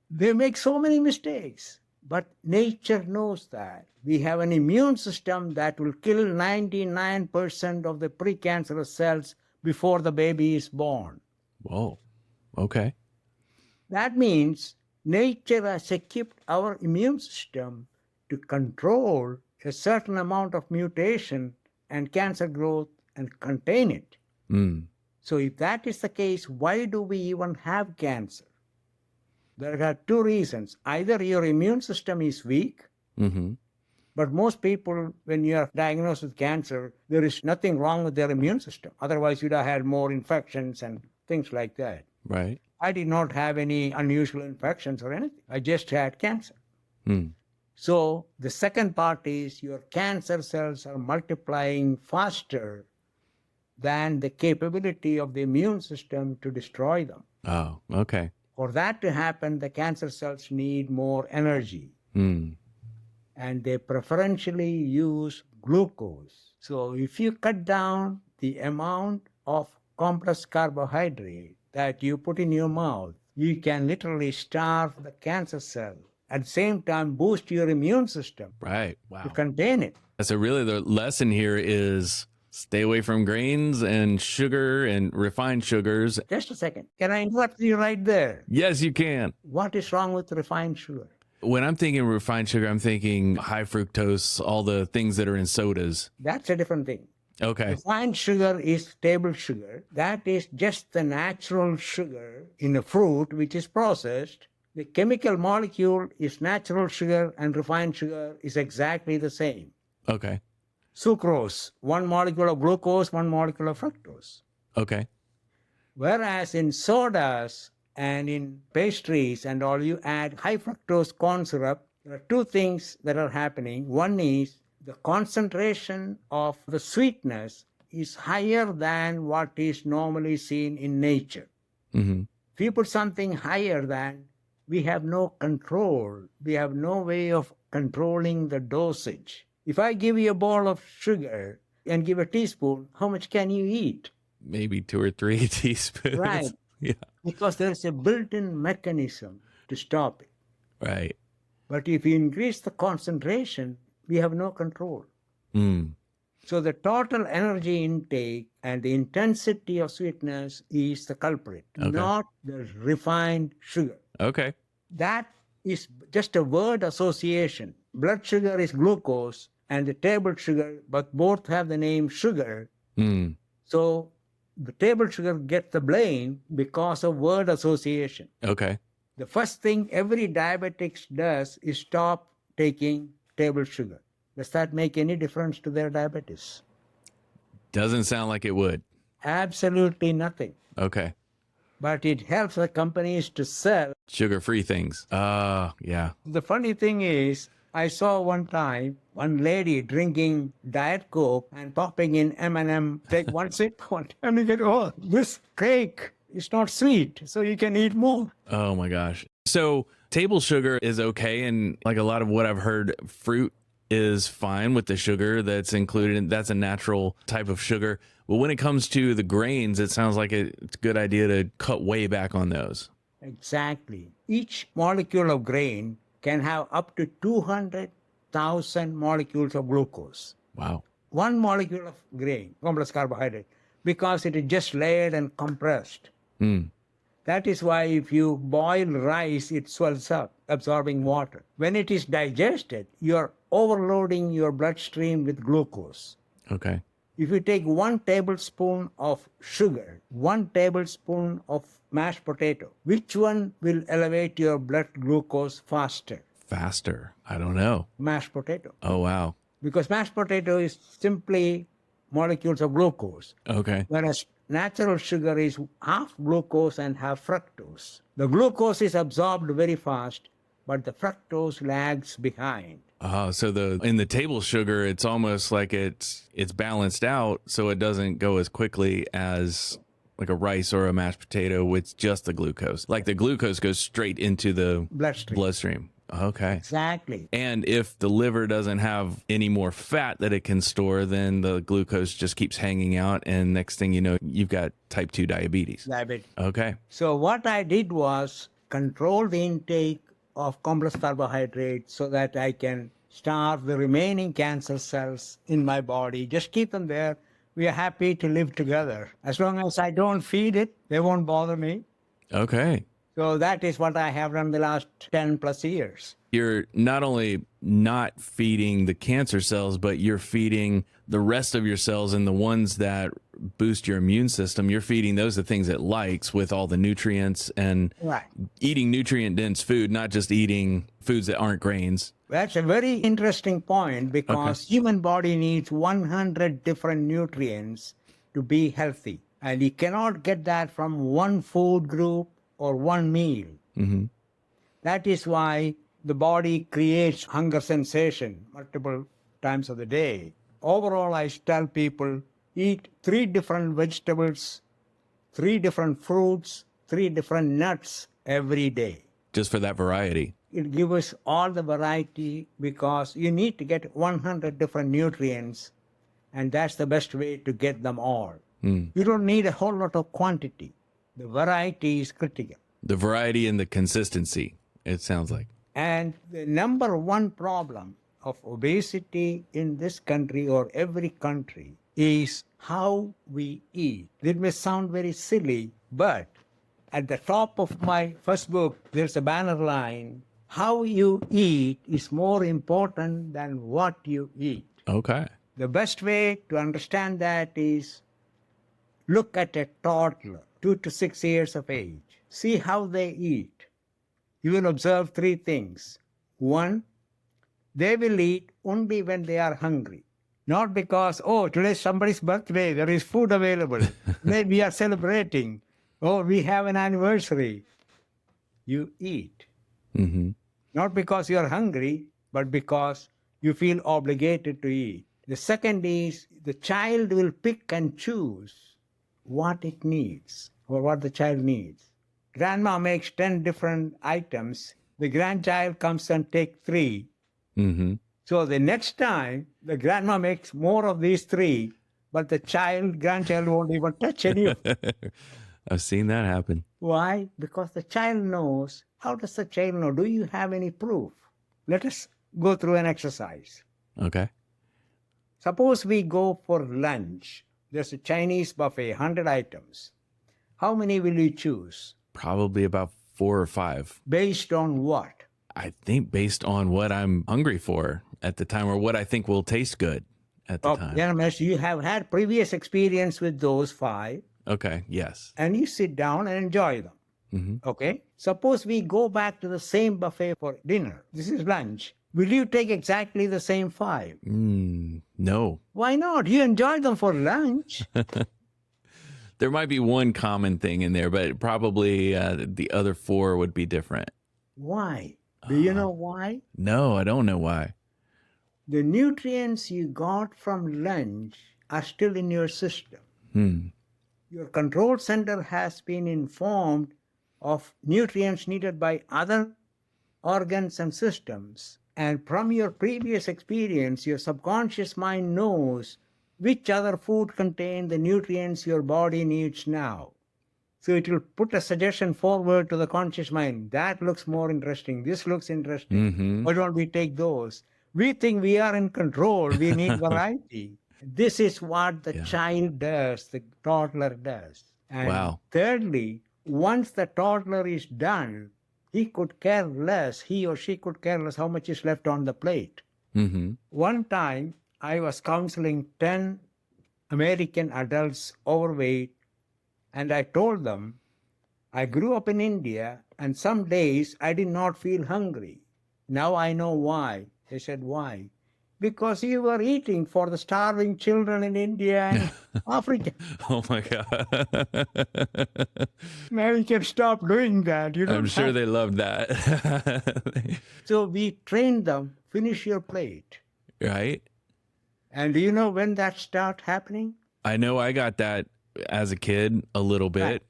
They make so many mistakes. But nature knows that. We have an immune system that will kill 99% of the precancerous cells before the baby is born. Whoa. Okay. That means nature has equipped our immune system to control a certain amount of mutation and cancer growth and contain it. So if that is the case, why do we even have cancer? There are 2 reasons. Either your immune system is weak, but most people, when you are diagnosed with cancer, there is nothing wrong with their immune system. Otherwise, you'd have had more infections and things like that. Right. I did not have any unusual infections or anything. I just had cancer. So the second part is your cancer cells are multiplying faster than the capability of the immune system to destroy them. Oh, okay. For that to happen, the cancer cells need more energy. And they preferentially use glucose. So if you cut down the amount of complex carbohydrate that you put in your mouth, you can literally starve the cancer cell. At the same time, boost your immune system Right. Wow. to contain it. So really the lesson here is stay away from grains and sugar and refined sugars. Just a second. Can I interrupt you right there? Yes, you can. What is wrong with refined sugar? When I'm thinking refined sugar, I'm thinking high fructose, all the things that are in sodas. That's a different thing. Okay. Refined sugar is table sugar. That is just the natural sugar in a fruit which is processed. The chemical molecule is natural sugar and refined sugar is exactly the same. Okay. Sucrose, 1 molecule of glucose, 1 molecule of fructose. Okay. Whereas in sodas and in pastries and all, you add high fructose corn syrup, there are 2 things that are happening. One is the concentration of the sweetness is higher than what is normally seen in nature. If you put something higher than, we have no control. We have no way of controlling the dosage. If I give you a bowl of sugar and give a teaspoon, how much can you eat? Maybe 2 or 3 teaspoons. Right. Yeah. Because there's a built-in mechanism to stop it. Right. But if you increase the concentration, we have no control. So the total energy intake and the intensity of sweetness is the culprit, not the refined sugar. Okay. That is just a word association. Blood sugar is glucose and the table sugar, but both have the name sugar. So The table sugar gets the blame because of word association. Okay. The first thing every diabetic does is stop taking table sugar. Does that make any difference to their diabetes? Doesn't sound like it would. Absolutely nothing. Okay. But it helps the companies to sell. Sugar-free things. Yeah. The funny thing is, I saw one time one lady drinking Diet Coke and popping in M&M, take one sip, and you get, oh, this cake is not sweet, so you can eat more. Oh my gosh. So table sugar is okay. And like a lot of what I've heard, fruit is fine with the sugar that's included. And that's a natural type of sugar. But when it comes to the grains, it sounds like it's a good idea to cut way back on those. Exactly. Each molecule of grain can have up to 200,000 molecules of glucose. Wow. One molecule of grain, complex carbohydrate, because it is just layered and compressed. That is why if you boil rice, it swells up, absorbing water. When it is digested, you're overloading your bloodstream with glucose. Okay. If you take 1 tablespoon of sugar, 1 tablespoon of mashed potato, which one will elevate your blood glucose faster? Faster. I don't know. Mashed potato. Oh, wow. Because mashed potato is simply molecules of glucose. Okay. Whereas natural sugar is half glucose and half fructose. The glucose is absorbed very fast, but the fructose lags behind. So in the table sugar, it's almost like it's balanced out, so it doesn't go as quickly as like a rice or a mashed potato with just the glucose. Like the glucose goes straight into the bloodstream. Okay. Exactly. And if the liver doesn't have any more fat that it can store, then the glucose just keeps hanging out. And next thing you know, you've got type 2 diabetes. Okay. So what I did was control the intake of complex carbohydrates so that I can starve the remaining cancer cells in my body. Just keep them there. We are happy to live together. As long as I don't feed it, they won't bother me. Okay. So that is what I have done the last 10 plus years. You're not only not feeding the cancer cells, but you're feeding the rest of your cells and the ones that boost your immune system. You're feeding those the things it likes with all the nutrients and eating nutrient-dense food, not just eating foods that aren't grains. That's a very interesting point because human body needs 100 different nutrients to be healthy. And you cannot get that from one food group or one meal. That is why the body creates hunger sensation multiple times of the day. Overall, I tell people, eat 3 different vegetables, 3 different fruits, 3 different nuts every day. Just for that variety. It gives us all the variety because you need to get 100 different nutrients, and that's the best way to get them all. You don't need a whole lot of quantity. The variety is critical. The variety and the consistency, it sounds like. And the number one problem of obesity in this country or every country is how we eat. It may sound very silly, but at the top of my first book, there's a banner line, how you eat is more important than what you eat. Okay. The best way to understand that is look at a toddler, 2 to 6 years of age. See how they eat. You will observe 3 things. 1, they will eat only when they are hungry. Not because, oh, today's somebody's birthday, there is food available. Maybe we are celebrating. Oh, we have an anniversary. You eat. Not because you are hungry, but because you feel obligated to eat. The second is the child will pick and choose what it needs or what the child needs. Grandma makes 10 different items. The grandchild comes and takes 3. So the next time, the grandma makes more of these 3, but the grandchild won't even touch any of them. I've seen that happen. Why? Because the child knows. How does the child know? Do you have any proof? Let us go through an exercise. Okay. Suppose we go for lunch. There's a Chinese buffet, 100 items. How many will you choose? Probably about 4 or 5. Based on what? I think based on what I'm hungry for at the time or what I think will taste good at the time. Gentlemen, you have had previous experience with those 5. Okay. Yes. and you sit down and enjoy them. Hmm. Okay? Suppose we go back to the same buffet for dinner. This is lunch. Will you take exactly the same 5? No. Why not? You enjoy them for lunch. There might be one common thing in there, but probably the other 4 would be different. Why? Do you know why? No, I don't know why. The nutrients you got from lunch are still in your system. Your control center has been informed of nutrients needed by other organs and systems. And from your previous experience, your subconscious mind knows which other food contain the nutrients your body needs now. So it will put a suggestion forward to the conscious mind. That looks more interesting. This looks interesting. Why don't we take those? We think we are in control. We need variety. This is what the child does, the toddler does. And Wow. thirdly, once the toddler is done, he could care less, he or she could care less how much is left on the plate. One time, I was counseling 10 American adults overweight, and I told them, I grew up in India, and some days I did not feel hungry. Now I know why. They said, why? Because you were eating for the starving children in India and Africa. Oh my God. Now you can stop doing that. You don't I'm sure have- they loved that. So we trained them, finish your plate. Right? And do you know when that starts happening? I know I got that as a kid a little bit. Right.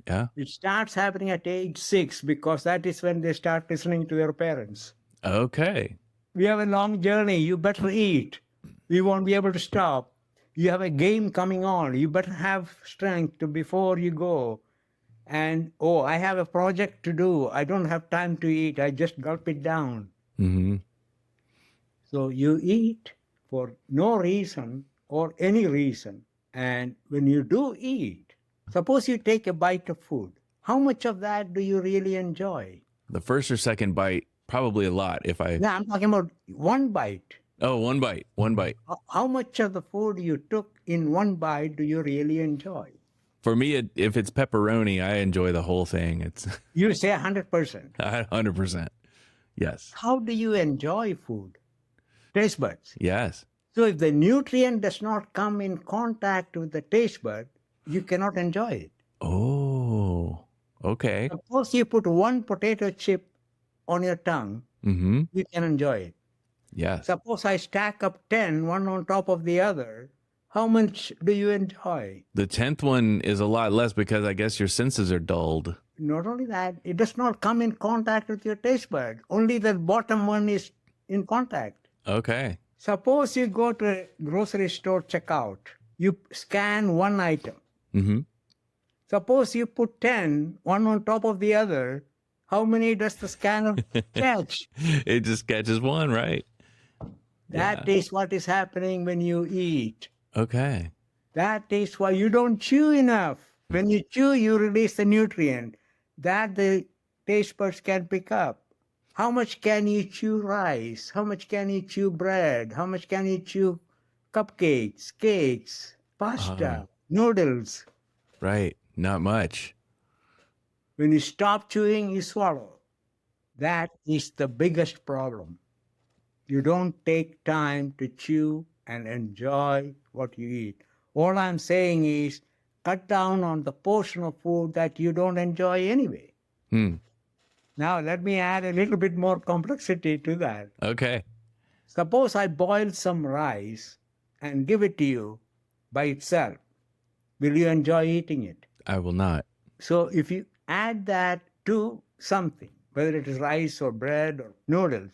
Yeah. It starts happening at age 6 because that is when they start listening to their parents. Okay. We have a long journey. You better eat. We won't be able to stop. You have a game coming on. You better have strength to before you go. And, oh, I have a project to do. I don't have time to eat. I just gulp it down. So you eat for no reason or any reason. And when you do eat, suppose you take a bite of food. How much of that do you really enjoy? The first or second bite, probably a lot. If I, Now, I'm talking about one bite. oh, one bite. How much of the food you took in one bite do you really enjoy? For me, if it's pepperoni, I enjoy the whole thing. It's You say 100%. 100%. Yes. How do you enjoy food? Taste buds. Yes. So if the nutrient does not come in contact with the taste bud, you cannot enjoy it. Oh, okay. Suppose you put one potato chip on your tongue, you can enjoy it. Yes. Suppose I stack up 10, one on top of the other, how much do you enjoy? The 10th one is a lot less because I guess your senses are dulled. Not only that, it does not come in contact with your taste bud. Only the bottom one is in contact. Okay. Suppose you go to a grocery store checkout. You scan one item. Suppose you put 10, one on top of the other. How many does the scanner catch? It just catches one, right? That is what is happening when you eat. Okay. That is why you don't chew enough. When you chew, you release the nutrient that the taste buds can pick up. How much can you chew rice? How much can you chew bread? How much can you chew cupcakes, cakes, pasta, noodles? Right. Not much. When you stop chewing, you swallow. That is the biggest problem. You don't take time to chew and enjoy what you eat. All I'm saying is cut down on the portion of food that you don't enjoy anyway. Now, let me add a little bit more complexity to that. Okay. Suppose I boil some rice and give it to you by itself. Will you enjoy eating it? I will not. So if you add that to something, whether it is rice or bread or noodles,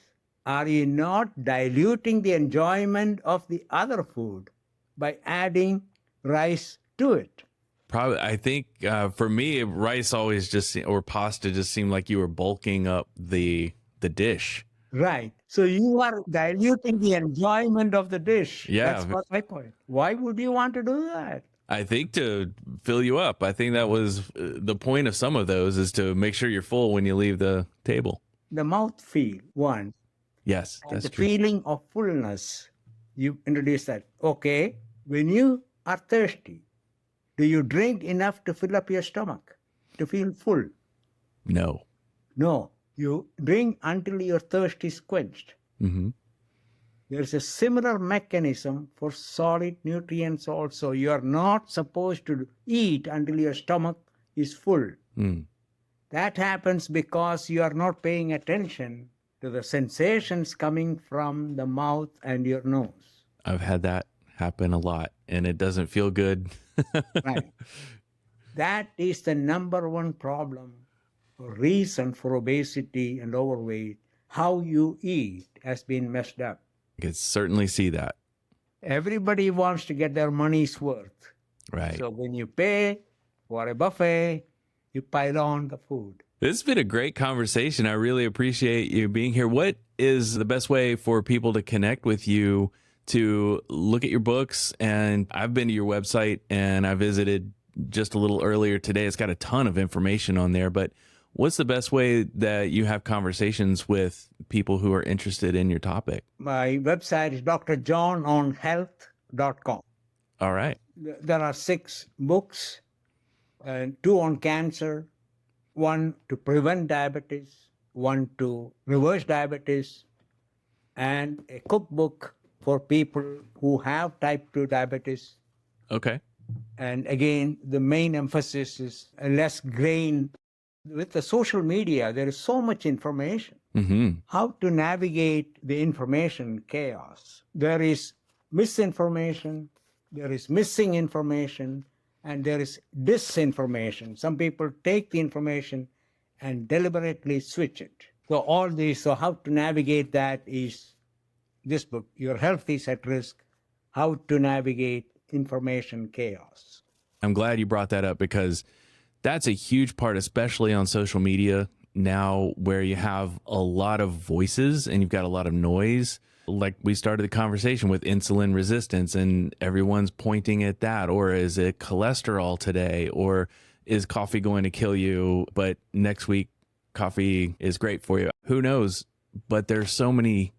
are you not diluting the enjoyment of the other food by adding rice to it? Probably. I think for me, rice always or pasta just seemed like you were bulking up the dish. Right. So you are diluting the enjoyment of the dish. Yeah. That's what my point. Why would you want to do that? I think to fill you up. I think that was the point of some of those, is to make sure you're full when you leave the table. The mouth feel, one. Yes, And that's the true. feeling of fullness. You introduce that. Okay, when you are thirsty, Do you drink enough to fill up your stomach, to feel full? No. No. You drink until your thirst is quenched. Mm-hmm. There's a similar mechanism for solid nutrients also. You are not supposed to eat until your stomach is full. Mm. That happens because you are not paying attention to the sensations coming from the mouth and your nose. I've had that happen a lot, and it doesn't feel good. Right. That is the number one problem or reason for obesity and overweight. How you eat has been messed up. I can certainly see that. Everybody wants to get their money's worth. Right. So when you pay for a buffet, you pile on the food. This has been a great conversation. I really appreciate you being here. What is the best way for people to connect with you, to look at your books? And I've been to your website and I visited just a little earlier today. It's got a ton of information on there, but what's the best way that you have conversations with people who are interested in your topic? My website is drjohnonhealth.com. All right. There are 6 books, and 2 on cancer, 1 to prevent diabetes, 1 to reverse diabetes, and a cookbook for people who have type 2 diabetes. Okay. And again, the main emphasis is less grain. With the social media, there is so much information. Mm-hmm. How to navigate the information chaos. There is misinformation, there is missing information, and there is disinformation. Some people take the information and deliberately switch it. So all these, so how to navigate that is this book, Your Health is at Risk, How to Navigate Information Chaos. I'm glad you brought that up because that's a huge part, especially on social media now, where you have a lot of voices and you've got a lot of noise. Like we started the conversation with insulin resistance and everyone's pointing at that. Or is it cholesterol today? Or is coffee going to kill you? But next week, coffee is great for you. Who knows? But there's so many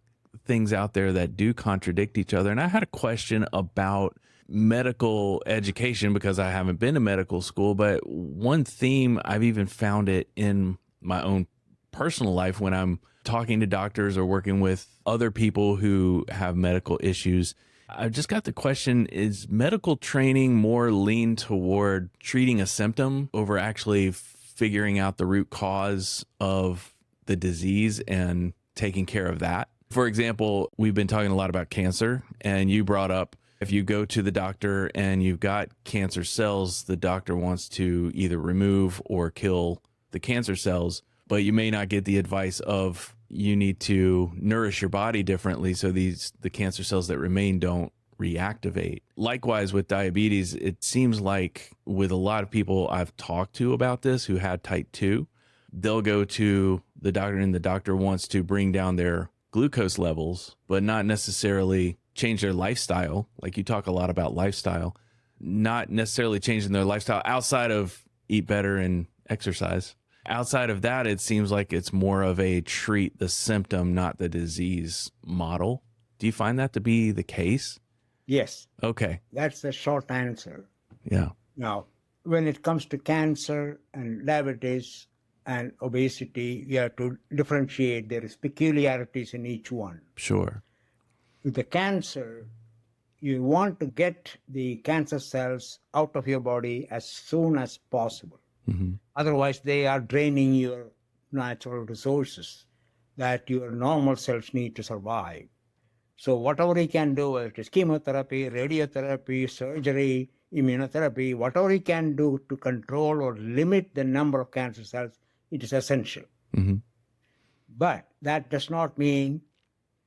things out there that do contradict each other. And I had a question about medical education because I haven't been to medical school, but one theme, I've even found it in my own personal life when I'm talking to doctors or working with other people who have medical issues. I've just got the question, is medical training more lean toward treating a symptom over actually figuring out the root cause of the disease and taking care of that? For example, we've been talking a lot about cancer, and you brought up if you go to the doctor and you've got cancer cells, the doctor wants to either remove or kill the cancer cells, but you may not get the advice of you need to nourish your body differently so the cancer cells that remain don't reactivate. Likewise with diabetes, it seems like with a lot of people I've talked to about this who had type 2, they'll go to the doctor and the doctor wants to bring down their glucose levels, but not necessarily change their lifestyle. Like you talk a lot about lifestyle, not necessarily changing their lifestyle outside of eat better and exercise. Outside of that, it seems like it's more of a treat the symptom, not the disease model. Do you find that to be the case? Yes. Okay. That's the short answer. Yeah. Now, when it comes to cancer and diabetes and obesity, you have to differentiate. There is peculiarities in each one. Sure. With the cancer, you want to get the cancer cells out of your body as soon as possible. Mm-hmm. Otherwise, they are draining your natural resources that your normal cells need to survive. So whatever he can do, whether it is chemotherapy, radiotherapy, surgery, immunotherapy, whatever he can do to control or limit the number of cancer cells, it is essential. Mm-hmm. But that does not mean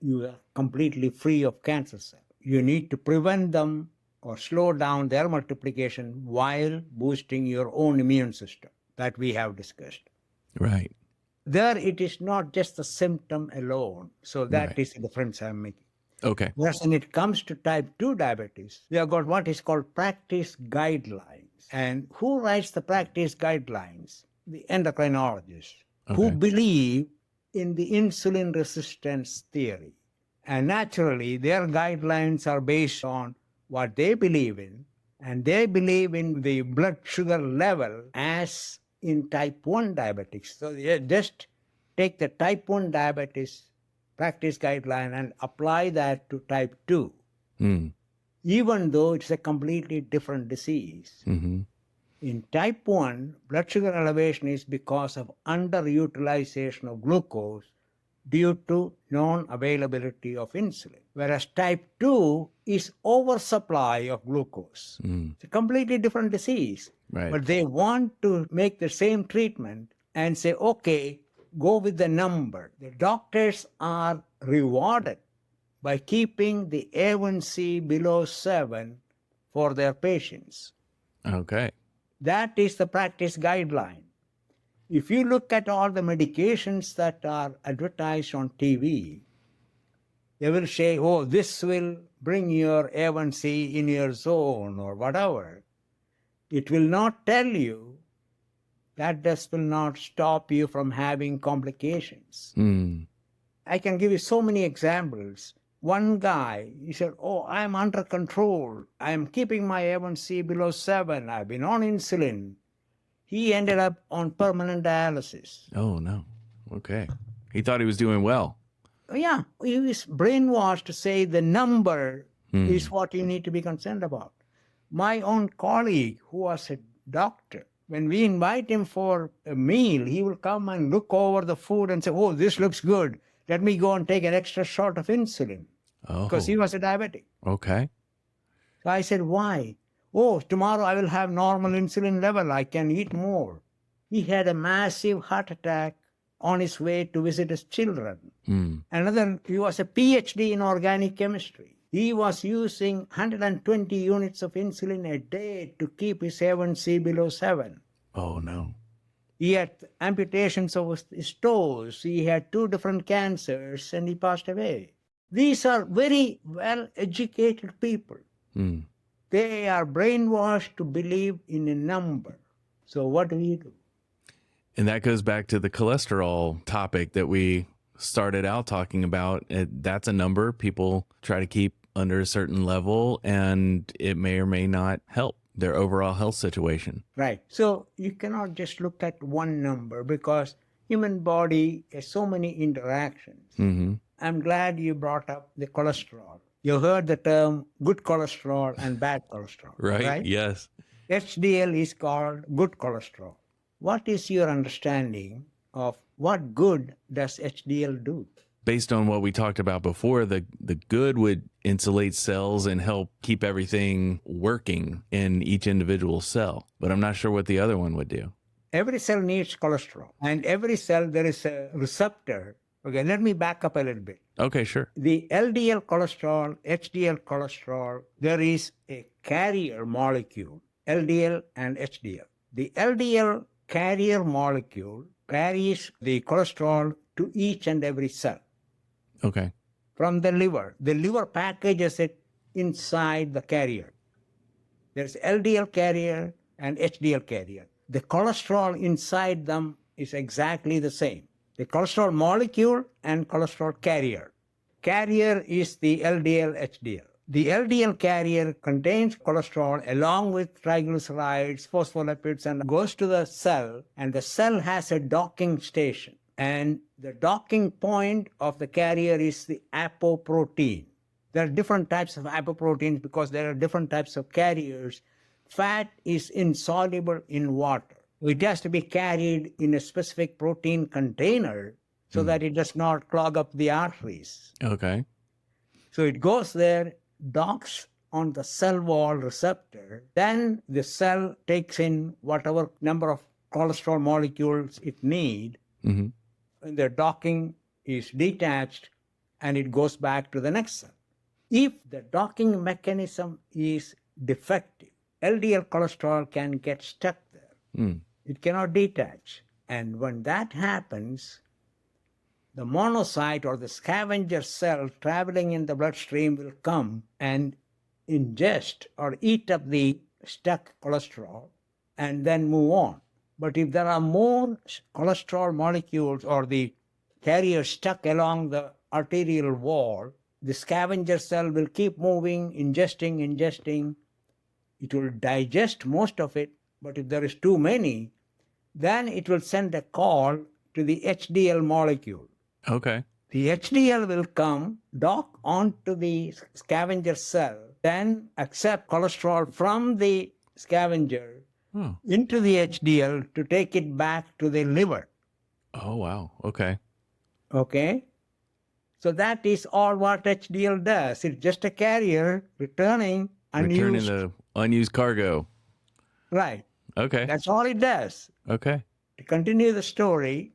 you are completely free of cancer cells. You need to prevent them or slow down their multiplication while boosting your own immune system that we have discussed. Right. There it is not just the symptom alone. So that Right. is the difference I'm making. Okay. Whereas when it comes to type 2 diabetes, we have got what is called practice guidelines. And who writes the practice guidelines? The endocrinologists who Okay. believe in the insulin resistance theory. And naturally, their guidelines are based on what they believe in And they believe in the blood sugar level as in type 1 diabetics. So they just take the type 1 diabetes practice guideline and apply that to type 2, even though it's a completely different disease. In type 1, blood sugar elevation is because of underutilization of glucose due to non-availability of insulin, whereas type 2 is oversupply of glucose. It's a completely different disease. Right. But they want to make the same treatment and say, okay, go with the number. The doctors are rewarded by keeping the A1C below 7 for their patients. Okay. That is the practice guideline. If you look at all the medications that are advertised on TV, they will say, oh, this will bring your A1C in your zone or whatever. It will not tell you that this will not stop you from having complications. I can give you so many examples. One guy, he said, oh, I'm under control. I'm keeping my A1C below 7. I've been on insulin. He ended up on permanent dialysis. Oh, no. Okay. He thought he was doing well. Yeah, he was brainwashed to say the number is what you need to be concerned about. My own colleague, who was a doctor, when we invite him for a meal, he will come and look over the food and say, oh, this looks good. Let me go and take an extra shot of insulin. Oh. Because he was a diabetic. Okay. So I said, why? Oh, tomorrow I will have normal insulin level. I can eat more. He had a massive heart attack on his way to visit his children. Another, he was a PhD in organic chemistry. He was using 120 units of insulin a day to keep his A1C below 7. Oh, no. He had amputations of his toes. He had 2 different cancers, and he passed away. These are very well-educated people. They are brainwashed to believe in a number. So what do we do? And that goes back to the cholesterol topic that we started out talking about. That's a number people try to keep under a certain level, and it may or may not help their overall health situation. Right. So you cannot just look at one number because human body has so many interactions. I'm glad you brought up the cholesterol. You heard the term good cholesterol and bad cholesterol. Right? Yes. HDL is called good cholesterol. What is your understanding of what good does HDL do? Based on what we talked about before, the good would insulate cells and help keep everything working in each individual cell. But I'm not sure what the other one would do. Every cell needs cholesterol. And every cell, there is a receptor. Okay, let me back up a little bit. Okay, sure. The LDL cholesterol, HDL cholesterol, there is a carrier molecule, LDL and HDL. The LDL carrier molecule carries the cholesterol to each and every cell. Okay. From the liver. The liver packages it inside the carrier. There's LDL carrier and HDL carrier. The cholesterol inside them is exactly the same. The cholesterol molecule and cholesterol carrier. Carrier is the LDL, HDL. The LDL carrier contains cholesterol along with triglycerides, phospholipids, and goes to the cell, and the cell has a docking station. And the docking point of the carrier is the apoprotein. There are different types of apoproteins because there are different types of carriers. Fat is insoluble in water. It has to be carried in a specific protein container so that it does not clog up the arteries. Okay. So it goes there, docks on the cell wall receptor. Then the cell takes in whatever number of cholesterol molecules it needs. And the docking is detached and it goes back to the next cell. If the docking mechanism is defective, LDL cholesterol can get stuck there. It cannot detach. And when that happens, the monocyte or the scavenger cell traveling in the bloodstream will come and ingest or eat up the stuck cholesterol and then move on. But if there are more cholesterol molecules or the carrier stuck along the arterial wall, the scavenger cell will keep moving, ingesting. It will digest most of it, but if there is too many, then it will send a call to the HDL molecule. Okay. The HDL will come, dock onto the scavenger cell, then accept cholesterol from the scavenger into the HDL to take it back to the liver. Oh, wow. Okay. Okay? So that is all what HDL does. It's just a carrier returning unused. Returning the unused cargo. Right. Okay. That's all it does. Okay. To continue the story,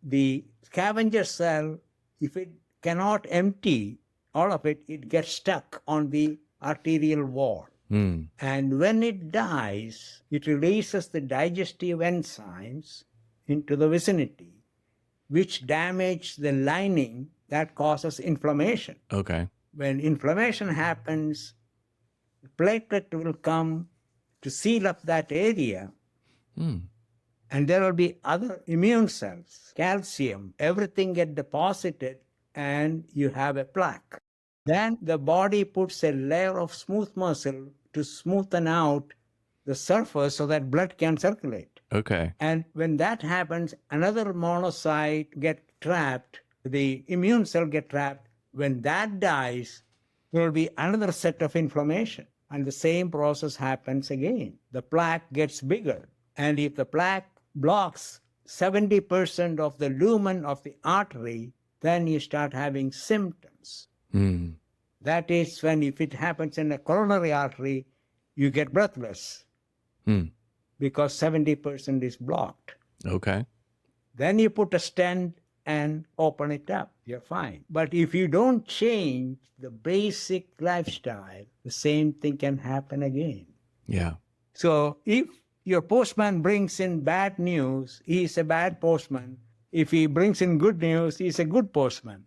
the scavenger cell, if it cannot empty all of it, it gets stuck on the arterial wall. And when it dies, it releases the digestive enzymes into the vicinity, which damage the lining that causes inflammation. Okay. When inflammation happens, the platelet will come to seal up that area. And there will be other immune cells, calcium, everything get deposited, and you have a plaque. Then the body puts a layer of smooth muscle to smoothen out the surface so that blood can circulate. Okay. And when that happens, another monocyte get trapped, the immune cell get trapped. When that dies, there will be another set of inflammation. And the same process happens again. The plaque gets bigger. And if the plaque blocks 70% of the lumen of the artery, then you start having symptoms. That is when, if it happens in a coronary artery, you get breathless because 70% is blocked. Okay. Then you put a stent and open it up. You're fine. But if you don't change the basic lifestyle, the same thing can happen again. Yeah. So if your postman brings in bad news, he is a bad postman. If he brings in good news, he's a good postman.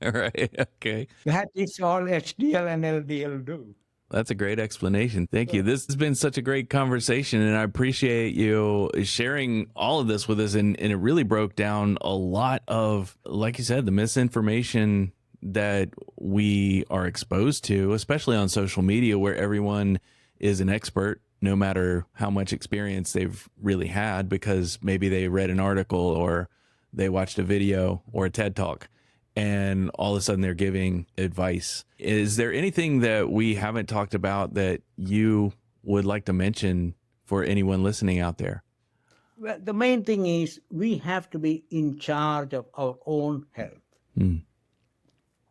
Right. Okay. That is all HDL and LDL do. That's a great explanation. Thank you. This has been such a great conversation, and I appreciate you sharing all of this with us. And it really broke down a lot of, like you said, the misinformation that we are exposed to, especially on social media, where everyone is an expert, no matter how much experience they've really had, because maybe they read an article or they watched a video or a TED Talk, and all of a sudden they're giving advice. Is there anything that we haven't talked about that you would like to mention for anyone listening out there? Well, the main thing is we have to be in charge of our own health.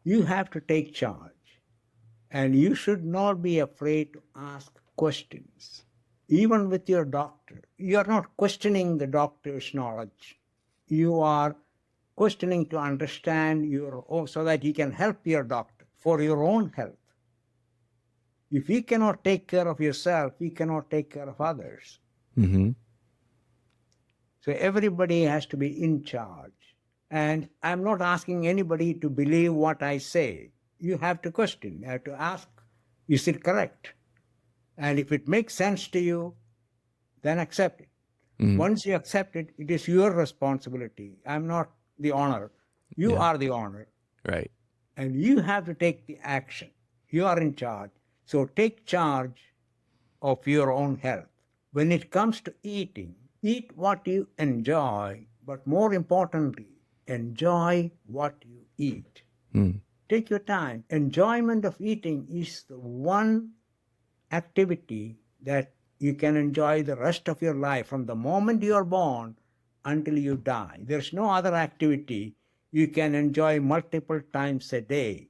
You have to take charge, and you should not be afraid to ask questions. Even with your doctor, you are not questioning the doctor's knowledge. You are questioning to understand your own, so that you can help your doctor for your own health. If you cannot take care of yourself, you cannot take care of others. So everybody has to be in charge. And I'm not asking anybody to believe what I say. You have to question. You have to ask, is it correct? And if it makes sense to you, then accept it. Once you accept it, it is your responsibility. I'm not the owner. You are the owner. Right. And you have to take the action. You are in charge. So take charge of your own health. When it comes to eating, eat what you enjoy, but more importantly, enjoy what you eat. Take your time. Enjoyment of eating is the one activity that you can enjoy the rest of your life, from the moment you are born until you die. There's no other activity you can enjoy multiple times a day.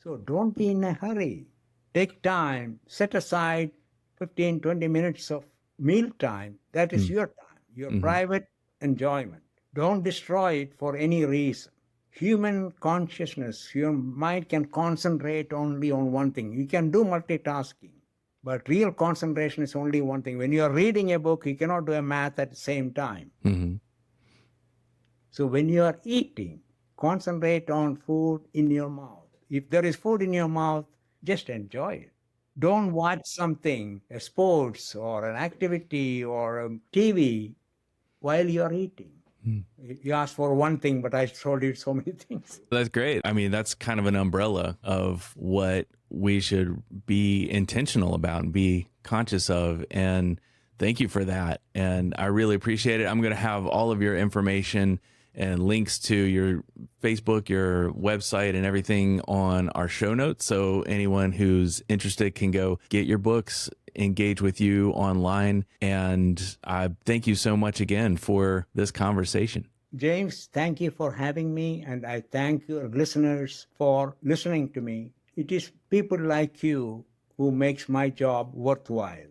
So don't be in a hurry. Take time. Set aside 15, 20 minutes of meal time. That is your time, your private enjoyment. Don't destroy it for any reason. Human consciousness, your mind can concentrate only on one thing. You can do multitasking, but real concentration is only one thing. When you are reading a book, you cannot do a math at the same time. So when you are eating, concentrate on food in your mouth. If there is food in your mouth, just enjoy it. Don't watch something, a sports or an activity or a TV while you are eating. You asked for one thing, but I told you so many things. That's great. I mean, that's kind of an umbrella of what we should be intentional about and be conscious of. And thank you for that. And I really appreciate it. I'm going to have all of your information and links to your Facebook, your website, and everything on our show notes. So anyone who's interested can go get your books, engage with you online. And I thank you so much again for this conversation. James, thank you for having me, and I thank your listeners for listening to me. It is people like you who makes my job worthwhile.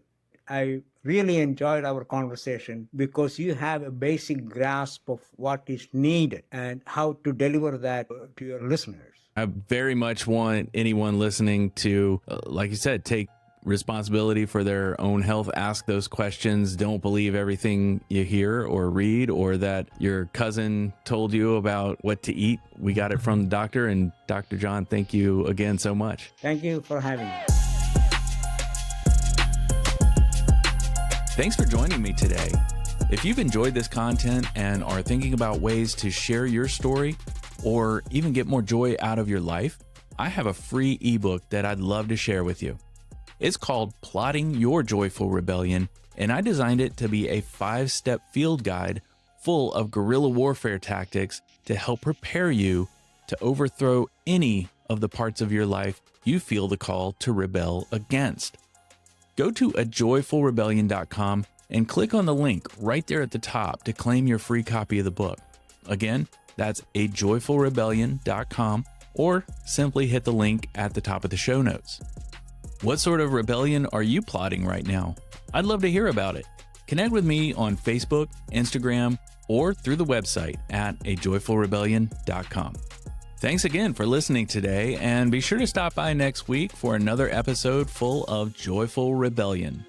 I really enjoyed our conversation because you have a basic grasp of what is needed and how to deliver that to your listeners. I very much want anyone listening to, like you said, take responsibility for their own health. Ask those questions. Don't believe everything you hear or read, or that your cousin told you about what to eat. We got it from the doctor. And Dr. John, thank you again so much. Thank you for having me. Thanks for joining me today. If you've enjoyed this content and are thinking about ways to share your story or even get more joy out of your life, I have a free ebook that I'd love to share with you. It's called Plotting Your Joyful Rebellion, and I designed it to be a 5-step field guide full of guerrilla warfare tactics to help prepare you to overthrow any of the parts of your life you feel the call to rebel against. Go to ajoyfulrebellion.com and click on the link right there at the top to claim your free copy of the book. Again, that's ajoyfulrebellion.com, or simply hit the link at the top of the show notes. What sort of rebellion are you plotting right now? I'd love to hear about it. Connect with me on Facebook, Instagram, or through the website at ajoyfulrebellion.com. Thanks again for listening today, and be sure to stop by next week for another episode full of joyful rebellion.